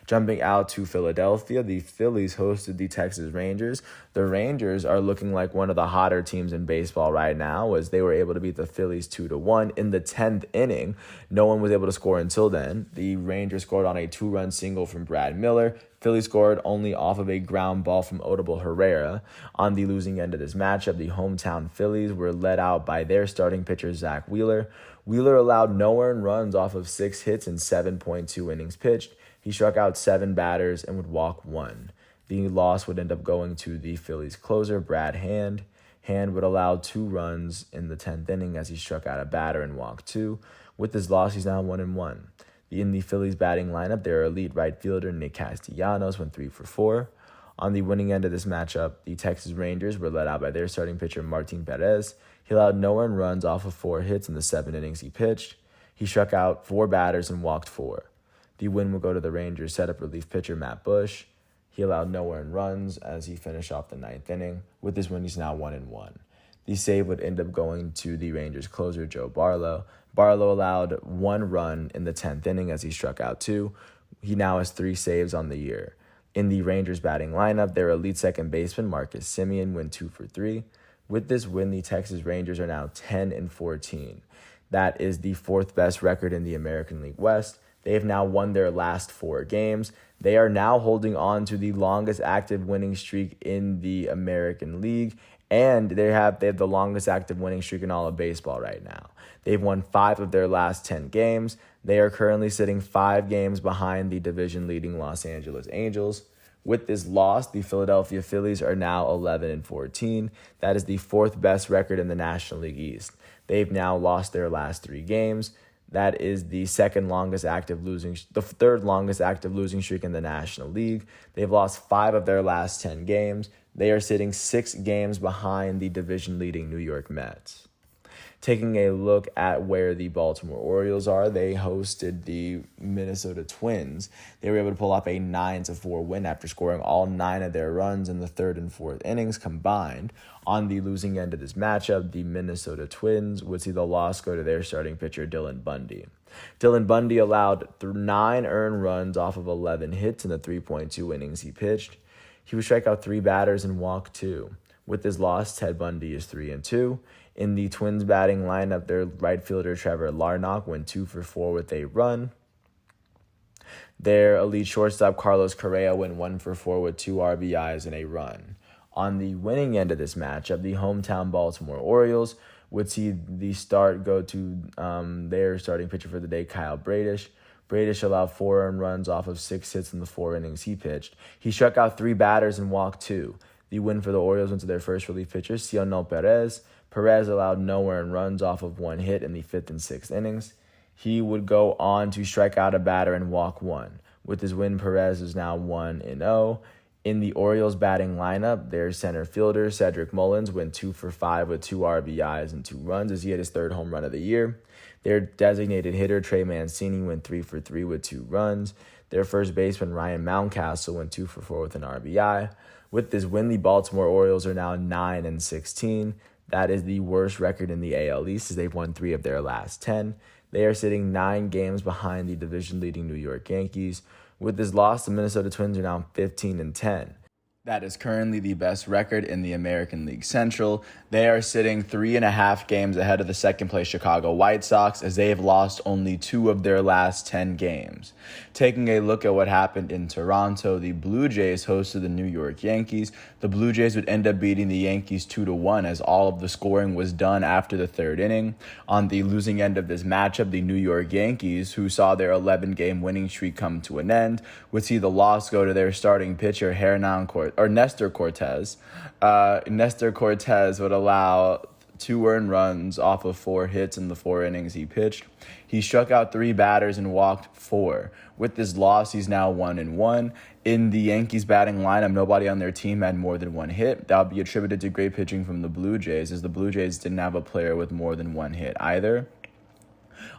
[SPEAKER 1] Jumping out to Philadelphia, the Phillies hosted the Texas Rangers. The Rangers are looking like one of the hotter teams in baseball right now, as they were able to beat the Phillies 2-1 in the 10th inning. No one was able to score until then. The Rangers scored on a 2-run single from Brad Miller. Philly scored only off of a ground ball from Odubel Herrera. On the losing end of this matchup, the hometown Phillies were led out by their starting pitcher, Zach Wheeler. Wheeler allowed no earned runs off of 6 hits in 7.2 innings pitched. He struck out 7 batters and would walk 1. The loss would end up going to the Phillies closer, Brad Hand. Hand would allow 2 runs in the 10th inning as he struck out a batter and walked 2. With this loss, he's now 1-1. In the Phillies batting lineup, their elite right fielder Nick Castellanos went 3 for 4. On the winning end of this matchup, the Texas Rangers were led out by their starting pitcher Martin Perez. He allowed no earned runs off of 4 hits in the 7 innings he pitched. He struck out 4 batters and walked 4. The win will go to the Rangers' setup relief pitcher Matt Bush. He allowed no earned runs as he finished off the 9th inning. With this win, he's now 1-1. The save would end up going to the Rangers closer Joe Barlow. Barlow allowed 1 run in the 10th inning as he struck out 2. He now has 3 saves on the year. In the Rangers batting lineup, their elite second baseman Marcus Semien went 2 for 3. With this win, the Texas Rangers are now 10-14. That is the 4th best record in the American League West. They have now won their last 4 games. They are now holding on to the longest active winning streak in the American League, and they have the longest active winning streak in all of baseball right now. They've won 5 of their last 10 games. They are currently sitting 5 games behind the division-leading Los Angeles Angels. With this loss, the Philadelphia Phillies are now 11-14. That is the 4th best record in the National League East. They've now lost their last 3 games. That is the 3rd longest active losing streak in the National League. They've lost 5 of their last 10 games. They are sitting 6 games behind the division-leading New York Mets. Taking a look at where the Baltimore Orioles are, they hosted the Minnesota Twins. They were able to pull off a 9-4 win after scoring all 9 of their runs in the 3rd and 4th innings combined. On the losing end of this matchup, the Minnesota Twins would see the loss go to their starting pitcher, Dylan Bundy. Dylan Bundy allowed 9 earned runs off of 11 hits in the 3.2 innings he pitched. He would strike out 3 batters and walk 2. With this loss, Ted Bundy is 3-2. In the Twins batting lineup, their right fielder Trevor Larnach went 2 for 4 with a run. Their elite shortstop Carlos Correa went 1 for 4 with 2 RBIs and a run. On the winning end of this matchup, the hometown Baltimore Orioles would see the start go to their starting pitcher for the day, Kyle Bradish. Bradish allowed 4 earned runs off of 6 hits in the 4 innings he pitched. He struck out 3 batters and walked 2. The win for the Orioles went to their first relief pitcher, Cionel Perez. Perez allowed no earned runs off of 1 hit in the 5th and 6th innings. He would go on to strike out a batter and walk 1. With his win, Perez is now 1-0. In the Orioles batting lineup, their center fielder, Cedric Mullins, went 2 for 5 with 2 RBIs and 2 runs as he had his 3rd home run of the year. Their designated hitter, Trey Mancini, went 3 for 3 with 2 runs. Their first baseman, Ryan Mountcastle, went 2 for 4 with an RBI. With this win, the Baltimore Orioles are now 9-16. That is the worst record in the AL East as they've won 3 of their last 10. They are sitting 9 games behind the division-leading New York Yankees. With this loss, the Minnesota Twins are now 15-10. That is currently the best record in the American League Central. They are sitting 3.5 games ahead of the second-place Chicago White Sox as they have lost only 2 of their last 10 games. Taking a look at what happened in Toronto, the Blue Jays hosted the New York Yankees. The Blue Jays would end up beating the Yankees 2-1 as all of the scoring was done after the 3rd inning. On the losing end of this matchup, the New York Yankees, who saw their 11-game winning streak come to an end, would see the loss go to their starting pitcher, Nestor Cortes. Nestor Cortes would allow 2 earned runs off of 4 hits in the 4 innings he pitched. He struck out 3 batters and walked 4. With this loss, he's now 1-1. In the Yankees batting lineup, nobody on their team had more than 1 hit. That would be attributed to great pitching from the Blue Jays, as the Blue Jays didn't have a player with more than 1 hit either.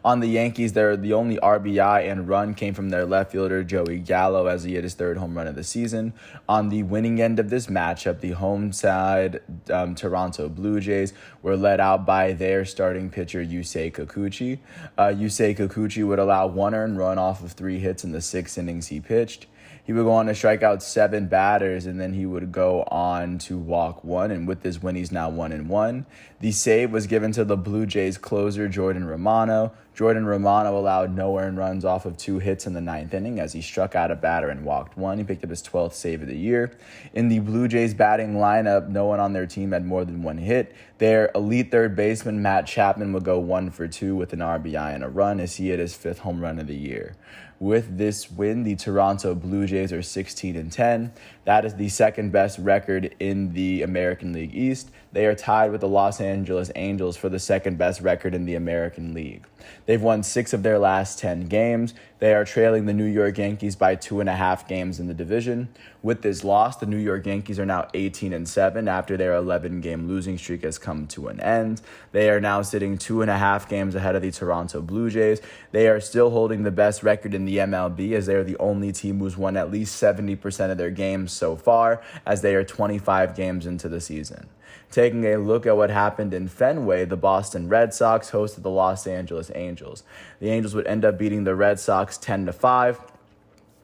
[SPEAKER 1] On the Yankees, the only RBI and run came from their left fielder, Joey Gallo, as he hit his 3rd home run of the season. On the winning end of this matchup, the home side Toronto Blue Jays were led out by their starting pitcher, Yusei Kikuchi. Yusei Kikuchi would allow 1 earned run off of 3 hits in the 6 innings he pitched. He would go on to strike out 7 batters, and then he would go on to walk 1. And with this win, he's now 1-1. The save was given to the Blue Jays closer, Jordan Romano. Jordan Romano allowed no earned runs off of 2 hits in the ninth inning as he struck out a batter and walked 1. He picked up his 12th save of the year. In the Blue Jays batting lineup, no one on their team had more than 1 hit. Their elite third baseman, Matt Chapman, would go 1 for 2 with an RBI and a run as he hit his 5th home run of the year. With this win, the Toronto Blue Jays are 16-10. That is the second best record in the American League East. They are tied with the Los Angeles Angels for the second best record in the American League. They've won 6 of their last 10 games. They are trailing the New York Yankees by 2.5 games in the division. With this loss, the New York Yankees are now 18-7 after their 11-game losing streak has come to an end. They are now sitting 2.5 games ahead of the Toronto Blue Jays. They are still holding the best record in the MLB as they are the only team who's won at least 70% of their games so far, as they are 25 games into the season. Taking a look at what happened in Fenway, the Boston Red Sox hosted the Los Angeles Angels. The Angels would end up beating the Red Sox 10-5.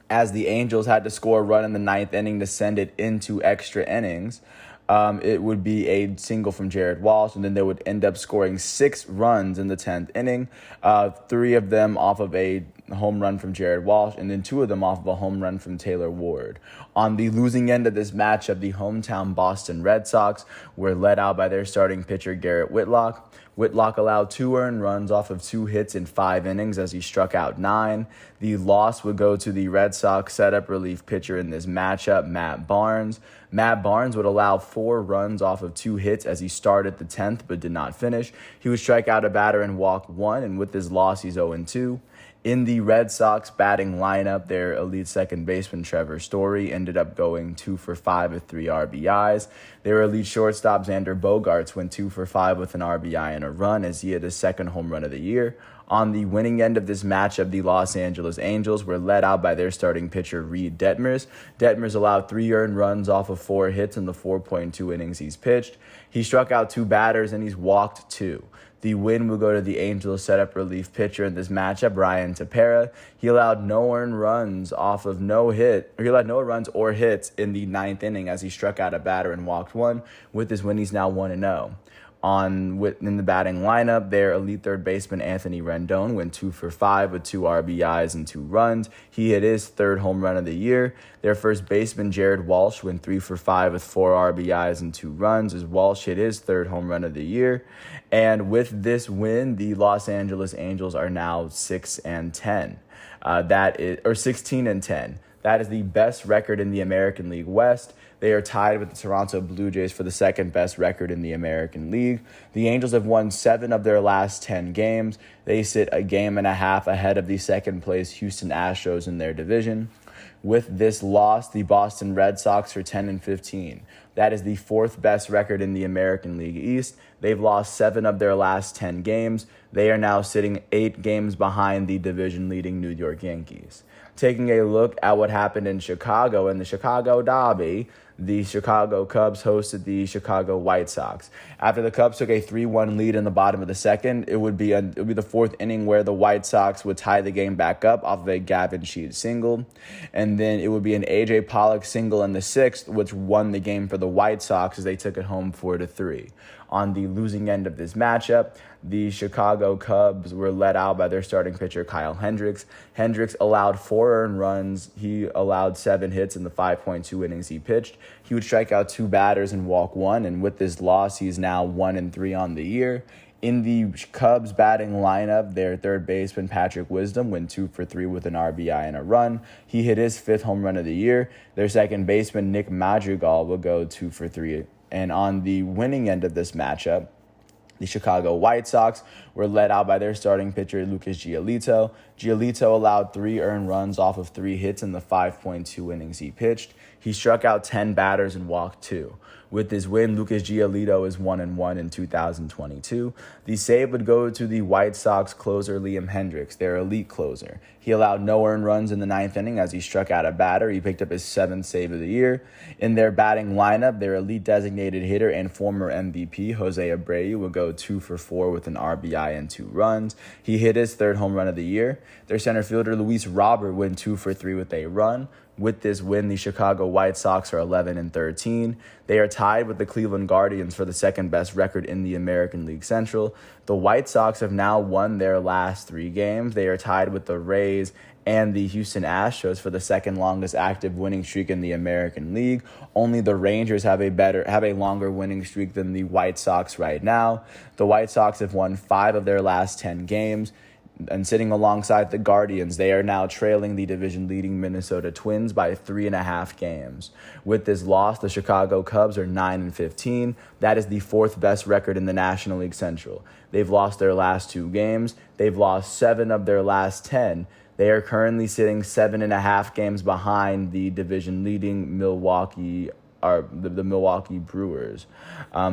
[SPEAKER 1] As the Angels had to score a run in the ninth inning to send it into extra innings. It would be a single from Jared Walsh, and then they would end up scoring 6 runs in the 10th inning, 3 of them off of a home run from Jared Walsh, and then 2 of them off of a home run from Taylor Ward. On the losing end of this matchup, the hometown Boston Red Sox were led out by their starting pitcher, Garrett Whitlock. Whitlock allowed 2 earned runs off of 2 hits in 5 innings as he struck out 9. The loss would go to the Red Sox setup relief pitcher in this matchup, Matt Barnes. Matt Barnes would allow 4 runs off of 2 hits as he started the 10th but did not finish. He would strike out a batter and walk 1, and with his loss, he's 0-2. In the Red Sox batting lineup, their elite second baseman Trevor Story ended up going 2 for 5 with 3 RBIs. Their elite shortstop Xander Bogaerts went 2 for 5 with an RBI and a run as he had his second home run of the year. On the winning end of this matchup, the Los Angeles Angels were led out by their starting pitcher Reed Detmers. Detmers allowed 3 earned runs off of 4 hits in the 4.2 innings he's pitched. He struck out 2 batters and he's walked 2. The win will go to the Angels setup relief pitcher in this matchup, Ryan Tepera. He allowed no earned runs off of He allowed no runs or hits in the 9th inning as he struck out a batter and walked 1. With this win, he's now 1-0. In the batting lineup, their elite third baseman Anthony Rendon went 2 for 5 with 2 RBIs and 2 runs. He hit his 3rd home run of the year. Their first baseman Jared Walsh went 3 for 5 with 4 RBIs and 2 runs as Walsh hit his 3rd home run of the year. And with this win, the Los Angeles Angels are now 6-10. 16-10. That is the best record in the American League West. They are tied with the Toronto Blue Jays for the second best record in the American League. The Angels have won 7 of their last 10 games. They sit a game and a half ahead of the second place Houston Astros in their division. With this loss, the Boston Red Sox are 10-15. That is the 4th best record in the American League East. They've lost 7 of their last 10 games. They are now sitting 8 games behind the division-leading New York Yankees. Taking a look at what happened in Chicago in the Chicago Derby, the Chicago Cubs hosted the Chicago White Sox. After the Cubs took a 3-1 lead in the bottom of the second, it would be the 4th inning where the White Sox would tie the game back up off of a Gavin Sheets single. And then it would be an A.J. Pollock single in the 6th, which won the game for the White Sox as they took it home 4-3. On the losing end of this matchup, the Chicago Cubs were led out by their starting pitcher, Kyle Hendricks. Hendricks allowed 4 earned runs. He allowed 7 hits in the 5.2 innings he pitched. He would strike out 2 batters and walk 1, and with this loss, he's now 1-3 on the year. In the Cubs batting lineup, their third baseman, Patrick Wisdom, went 2 for 3 with an RBI and a run. He hit his 5th home run of the year. Their second baseman, Nick Madrigal, will go 2 for 3. And on the winning end of this matchup, the Chicago White Sox were led out by their starting pitcher, Lucas Giolito. Giolito allowed 3 earned runs off of 3 hits in the 5.2 innings he pitched. He struck out 10 batters and walked 2. With this win, Lucas Giolito is 1-1 in 2022. The save would go to the White Sox closer, Liam Hendricks, their elite closer. He allowed no earned runs in the 9th inning as he struck out a batter. He picked up his 7th save of the year. In their batting lineup, their elite designated hitter and former MVP, Jose Abreu, would go 2 for 4 with an RBI and 2 runs. He hit his 3rd home run of the year. Their center fielder, Luis Robert, went 2 for 3 with a run. With this win, the Chicago White Sox are 11-13. They are tied with the Cleveland Guardians for the second best record in the American League Central. The White Sox have now won their last 3 games. They are tied with the Rays and the Houston Astros for the second longest active winning streak in the American League. Only the Rangers have a longer winning streak than the White Sox right now. The White Sox have won 5 of their last 10 games. And sitting alongside the Guardians, they are now trailing the division-leading Minnesota Twins by 3.5 games. With this loss, the Chicago Cubs are 9-15. That is the 4th best record in the National League Central. They've lost their last 2 games. They've lost 7 of their last 10. They are currently sitting 7.5 games behind the division-leading Milwaukee the Milwaukee Brewers.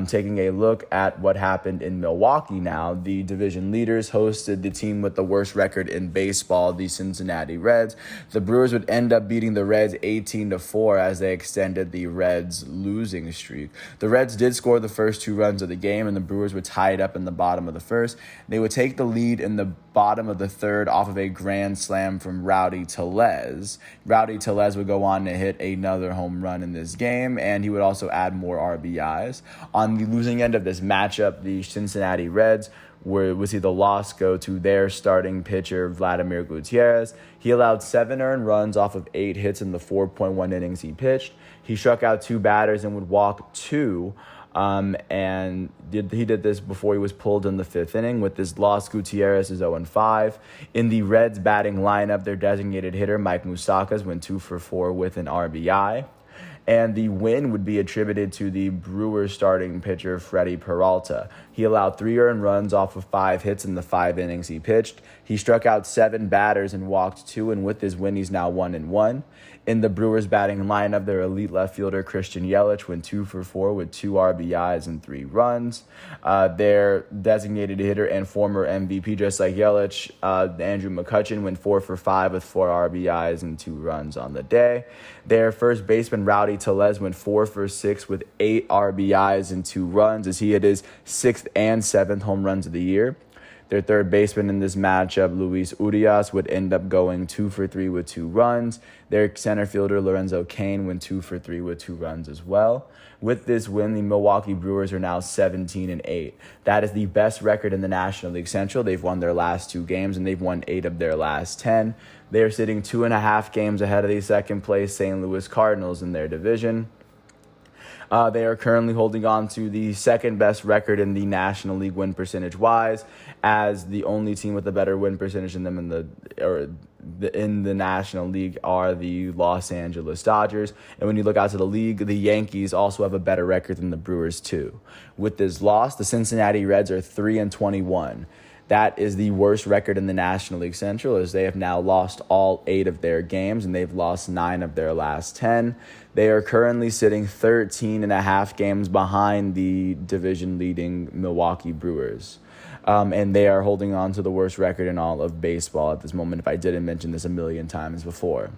[SPEAKER 1] Taking a look at what happened in Milwaukee now, the division leaders hosted the team with the worst record in baseball, the Cincinnati Reds. The Brewers would end up beating the Reds 18-4 as they extended the Reds' losing streak. The Reds did score the first 2 runs of the game, and the Brewers were tied up in the bottom of the first. They would take the lead in the bottom of the third off of a grand slam from Rowdy Tellez. Rowdy Tellez would go on to hit another home run in this game, and he would also add more RBIs. On the losing end of this matchup, the Cincinnati Reds would see the loss go to their starting pitcher, Vladimir Gutierrez. He allowed 7 earned runs off of 8 hits in the 4.1 innings he pitched. He struck out 2 batters and would walk 2. He did this before he was pulled in the 5th inning. With this loss, Gutierrez is 0-5. In the Reds batting lineup, their designated hitter, Mike Moustakas, went 2 for 4 with an RBI. And the win would be attributed to the Brewers starting pitcher, Freddie Peralta. He allowed 3 earned runs off of 5 hits in the 5 innings he pitched. He struck out 7 batters and walked 2, and with his win, he's now 1-1. In the Brewers batting lineup, their elite left fielder, Christian Yelich, went 2 for 4 with 2 RBIs and 3 runs. Their designated hitter and former MVP, just like Yelich, Andrew McCutchen, went 4 for 5 with 4 RBIs and 2 runs on the day. Their first baseman, Rowdy Tellez, went 4 for 6 with 8 RBIs and 2 runs as he hit his 6th and 7th home runs of the year. Their third baseman in this matchup, Luis Urias, would end up going 2 for 3 with 2 runs. Their center fielder, Lorenzo Cain, went 2 for 3 with 2 runs as well. With this win, the Milwaukee Brewers are now 17-8. That is the best record in the National League Central. They've won their last 2 games, and they've won 8 of their last 10. They are sitting 2.5 games ahead of the second-place St. Louis Cardinals in their division. They are currently holding on to the second best record in the National League win percentage wise, as the only team with a better win percentage than them in the National League are the Los Angeles Dodgers. And when you look out to the league, the Yankees also have a better record than the Brewers too. With this loss, the Cincinnati Reds are 3-21. That is the worst record in the National League Central, as they have now lost all 8 of their games, and they've lost 9 of their last 10. They are currently sitting 13.5 games behind the division-leading Milwaukee Brewers. And they are holding on to the worst record in all of baseball at this moment, if I didn't mention this a million times before.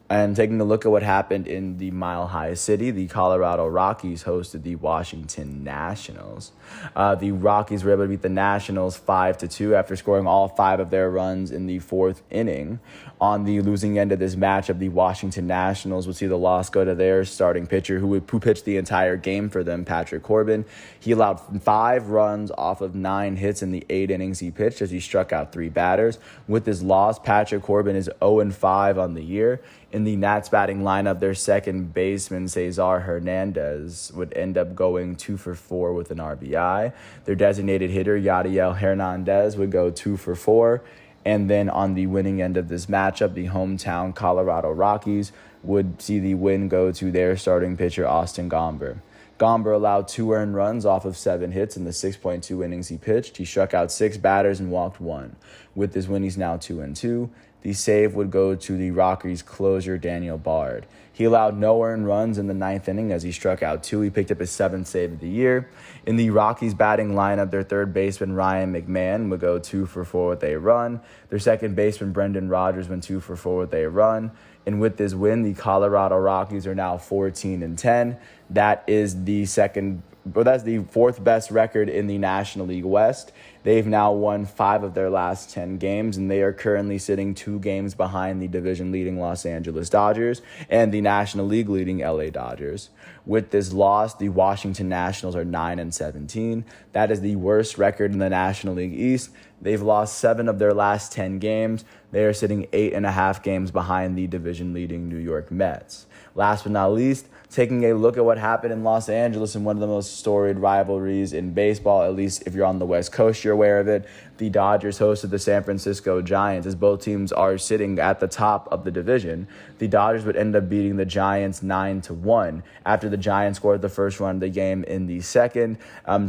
[SPEAKER 1] And taking a look at what happened in the Mile High City, the Colorado Rockies hosted the Washington Nationals. The Rockies were able to beat the Nationals 5-2 after scoring all 5 of their runs in the 4th inning. On the losing end of this matchup, the Washington Nationals would see the loss go to their starting pitcher, who pitched the entire game for them, Patrick Corbin. He allowed 5 runs off of 9 hits in the 8 innings he pitched, as he struck out 3 batters. With this loss, Patrick Corbin is 0-5 on the year. In the Nats batting lineup, their second baseman, Cesar Hernandez, would end up going 2 for 4 with an RBI. Their designated hitter, Yadiel Hernandez, would go 2 for 4. And then on the winning end of this matchup, the hometown Colorado Rockies would see the win go to their starting pitcher, Austin Gomber. Gomber allowed 2 earned runs off of 7 hits in the 6.2 innings he pitched. He struck out 6 batters and walked 1. With this win, he's now 2-2. The save would go to the Rockies closer, Daniel Bard. He allowed no earned runs in the 9th inning as he struck out 2. He picked up his 7th save of the year. In the Rockies batting lineup, their third baseman, Ryan McMahon, would go 2 for 4 with a run. Their second baseman, Brendan Rodgers, went 2 for 4 with a run. And with this win, the Colorado Rockies are now 14-10. That is the second but that's the fourth best record in the National League West. They've now won 5 of their last 10 games, and they are currently sitting 2 games behind the division-leading Los Angeles Dodgers and the National League-leading LA Dodgers. With this loss, the Washington Nationals are 9-17. That is the worst record in the National League East. They've lost 7 of their last 10 games. They are sitting 8.5 games behind the division-leading New York Mets. Last but not least, taking a look at what happened in Los Angeles in one of the most storied rivalries in baseball, at least if you're on the West Coast, you're aware of it. The Dodgers hosted the San Francisco Giants. As both teams are sitting at the top of the division, the Dodgers would end up beating the Giants 9-1 after the Giants scored the first run of the game in the second.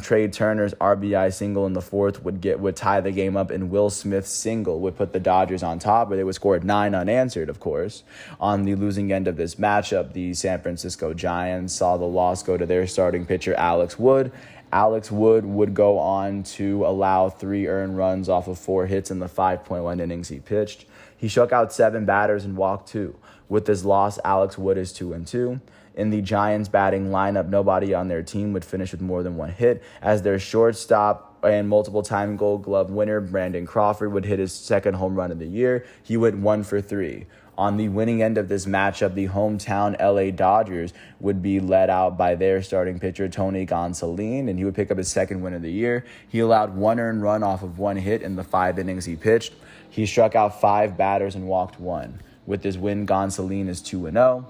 [SPEAKER 1] Trey Turner's RBI single in the fourth would tie the game up, and Will Smith's single would put the Dodgers on top, where they would score 9 unanswered, of course. On the losing end of this matchup, the San Francisco Giants saw the loss go to their starting pitcher, Alex Wood. Alex Wood would go on to allow 3 earned runs off of 4 hits in the 5.1 innings he pitched. He struck out 7 batters and walked 2. With this loss, Alex Wood is 2-2. In the Giants batting lineup, nobody on their team would finish with more than 1 hit, as their shortstop and multiple-time Gold Glove winner, Brandon Crawford, would hit his second home run of the year. He went 1 for 3. On the winning end of this matchup, the hometown LA Dodgers would be led out by their starting pitcher, Tony Gonsolin, and he would pick up his second win of the year. He allowed 1 earned run off of 1 hit in the 5 innings he pitched. He struck out 5 batters and walked 1. With this win, Gonsolin is 2-0.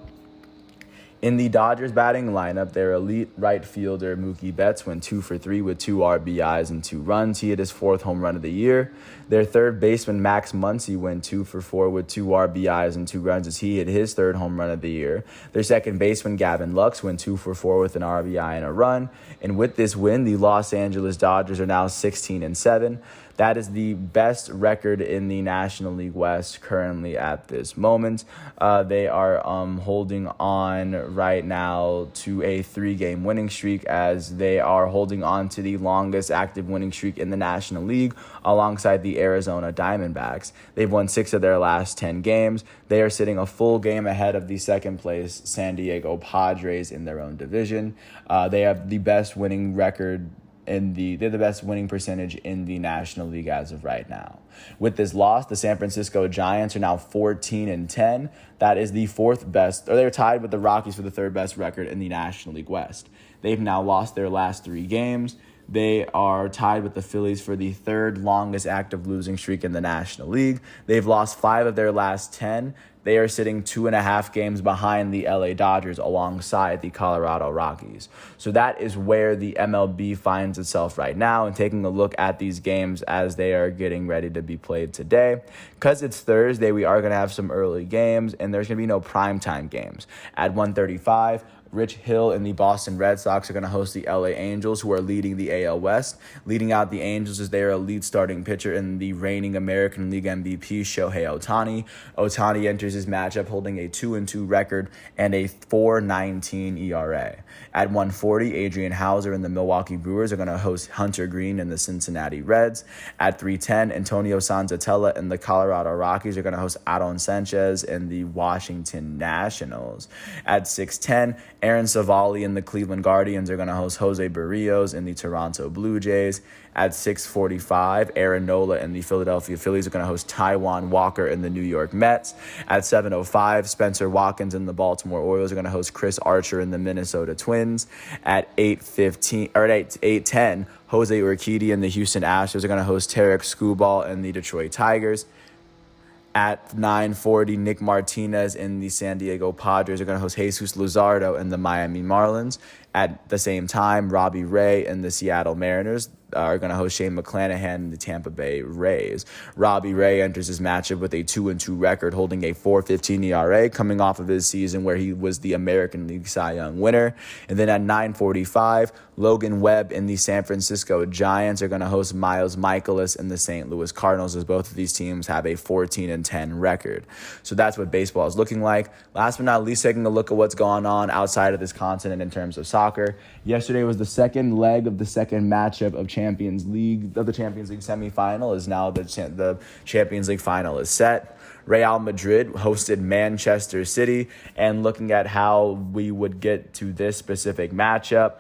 [SPEAKER 1] In the Dodgers batting lineup, their elite right fielder Mookie Betts went 2 for 3 with 2 RBIs and 2 runs. He hit his 4th home run of the year. Their third baseman Max Muncy went 2 for 4 with 2 RBIs and 2 runs as he hit his 3rd home run of the year. Their second baseman Gavin Lux went 2 for 4 with an RBI and a run. And with this win, the Los Angeles Dodgers are now 16-7. That is the best record in the National League West currently at this moment. They are holding on right now to a 3-game winning streak, as they are holding on to the longest active winning streak in the National League alongside the Arizona Diamondbacks. They've won 6 of their last 10 games. They are sitting a full game ahead of the second place San Diego Padres in their own division. They have the best winning record they're the best winning percentage in the National League as of right now. With this loss, the San Francisco Giants are now 14-10. That is the 4th best, or they're tied with the Rockies for the 3rd best record in the National League West. They've now lost their last 3 games. They are tied with the Phillies for the 3rd longest active losing streak in the National League. They've lost 5 of their last 10. They are sitting 2.5 games behind the LA Dodgers alongside the Colorado Rockies. So that is where the MLB finds itself right now, and taking a look at these games as they are getting ready to be played today. Because it's Thursday, we are going to have some early games, and there's going to be no primetime games. At 1:35, Rich Hill and the Boston Red Sox are going to host the LA Angels, who are leading the AL West. Leading out the Angels is their elite starting pitcher in the reigning American League MVP, Shohei Ohtani. Ohtani enters his matchup holding a 2-2 record and a 4.19 ERA. At 1:40, Adrian Hauser and the Milwaukee Brewers are going to host Hunter Green and the Cincinnati Reds. At 3:10, Antonio Senzatella and the Colorado Rockies are going to host Aaron Sanchez and the Washington Nationals. At 6:10, Aaron Savali and the Cleveland Guardians are going to host Jose Barrios and the Toronto Blue Jays. At 6:45, Aaron Nola and the Philadelphia Phillies are going to host Taijuan Walker and the New York Mets. At 7:05, Spencer Watkins and the Baltimore Orioles are going to host Chris Archer and the Minnesota Twins. At 8:10, Jose Urquidy and the Houston Astros are going to host Tarek Skubal and the Detroit Tigers. At 9:40, Nick Martinez and the San Diego Padres are going to host Jesus Luzardo and the Miami Marlins. At the same time, Robbie Ray and the Seattle Mariners are going to host Shane McClanahan and the Tampa Bay Rays. Robbie Ray enters his matchup with a 2-2 record, holding a 4.15 ERA, coming off of his season where he was the American League Cy Young winner. And then at 9:45, Logan Webb and the San Francisco Giants are going to host Miles Mikolas and the St. Louis Cardinals, as both of these teams have a 14-10 record. So that's what baseball is looking like. Last but not least, taking a look at what's going on outside of this continent in terms of soccer. Yesterday was the second leg of the second matchup of the Champions League semifinal. Is now the Champions League final is set. Real Madrid hosted Manchester City. And looking at how we would get to this specific matchup,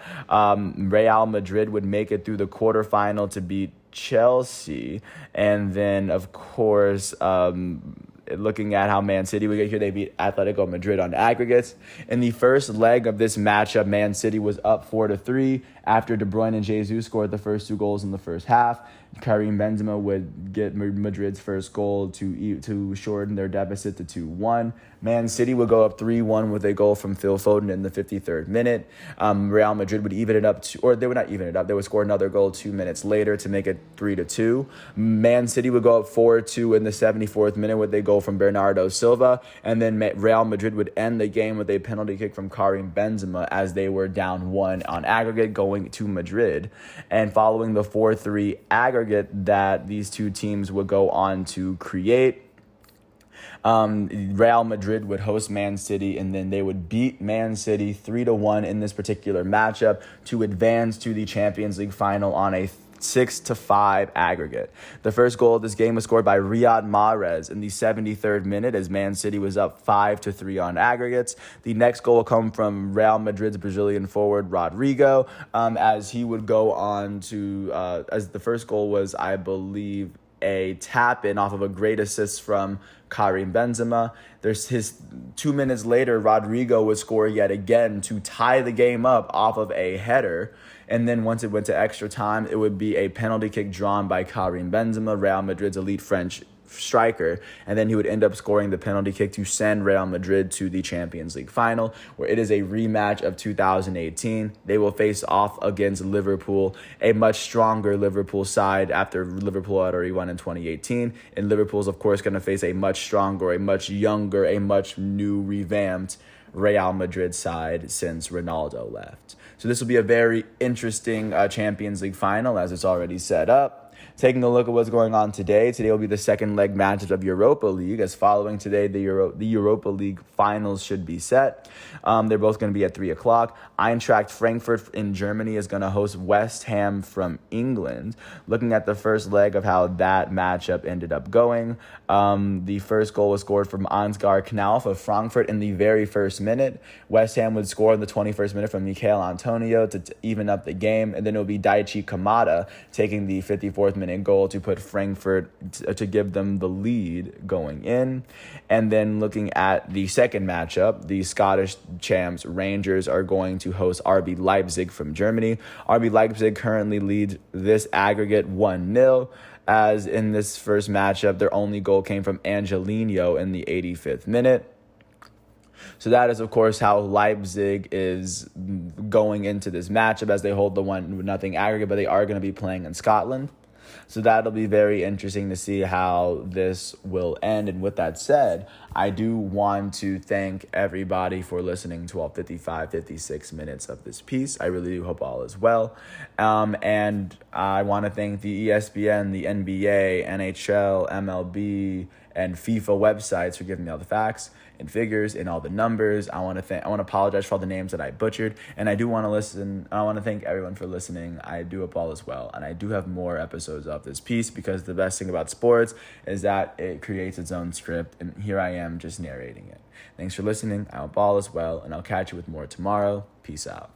[SPEAKER 1] Real Madrid would make it through the quarterfinal to beat Chelsea. And then, of course, looking at how Man City would get here, they beat Atletico Madrid on aggregates. In the first leg of this matchup, Man City was up 4-3 after De Bruyne and Jesus scored the first 2 goals in the first half. Karim Benzema would get Madrid's first goal to shorten their deficit to 2-1. Man City would go up 3-1 with a goal from Phil Foden in the 53rd minute. Real Madrid would even it up, or they would not even it up. They would score another goal 2 minutes later to make it 3-2. Man City would go up 4-2 in the 74th minute with a goal from Bernardo Silva, and then Real Madrid would end the game with a penalty kick from Karim Benzema as they were down 1 on aggregate going to Madrid. And following the 4-3 aggregate that these two teams would go on to create, Real Madrid would host Man City, and then they would beat Man City 3-1 in this particular matchup to advance to the Champions League final on a 6-5 aggregate. The first goal of this game was scored by Riyad Mahrez in the 73rd minute as Man City was up 5-3 on aggregates. The next goal will come from Real Madrid's Brazilian forward Rodrigo, as he would go on to, as the first goal was, I believe, a tap-in off of a great assist from Karim Benzema. There's his 2 minutes later, Rodrigo would score yet again to tie the game up off of a header. And then once it went to extra time, it would be a penalty kick drawn by Karim Benzema, Real Madrid's elite French striker, and then he would end up scoring the penalty kick to send Real Madrid to the Champions League final, where it is a rematch of 2018. They will face off against Liverpool, a much stronger Liverpool side after Liverpool had already won in 2018. And Liverpool's, of course, going to face a much stronger, a much younger, a much new revamped Real Madrid side since Ronaldo left. So this will be a very interesting Champions League final as it's already set up. Taking a look at what's going on today. Today will be the second leg matches of Europa League, as following today, the Europa League finals should be set. They're both going to be at 3 o'clock. Eintracht Frankfurt in Germany is going to host West Ham from England. Looking at the first leg of how that matchup ended up going, the first goal was scored from Ansgar Knauf of Frankfurt in the very first minute. West Ham would score in the 21st minute from Michail Antonio to even up the game, and then it will be Daichi Kamada taking the 54th minute goal to put Frankfurt to give them the lead going in. And then looking at the second matchup, the Scottish champs Rangers are going to host RB Leipzig from Germany. RB Leipzig currently leads this aggregate 1-0. As in this first matchup, their only goal came from Angelino in the 85th minute. So that is, of course, how Leipzig is going into this matchup as they hold the 1-0 aggregate, but they are going to be playing in Scotland. So that'll be very interesting to see how this will end. And with that said, I do want to thank everybody for listening to all 56 minutes of this piece. I really do hope all is well. And I want to thank the ESPN, the NBA, NHL, MLB, and FIFA websites for giving me all the facts and figures and all the numbers. I want to apologize for all the names that I butchered, and I do want to thank everyone for listening. I do hope all is well, and I do have more episodes of this piece because the best thing about sports is that it creates its own script, and here I am just narrating it. Thanks for listening. I hope all is well, and I'll catch you with more tomorrow. Peace out.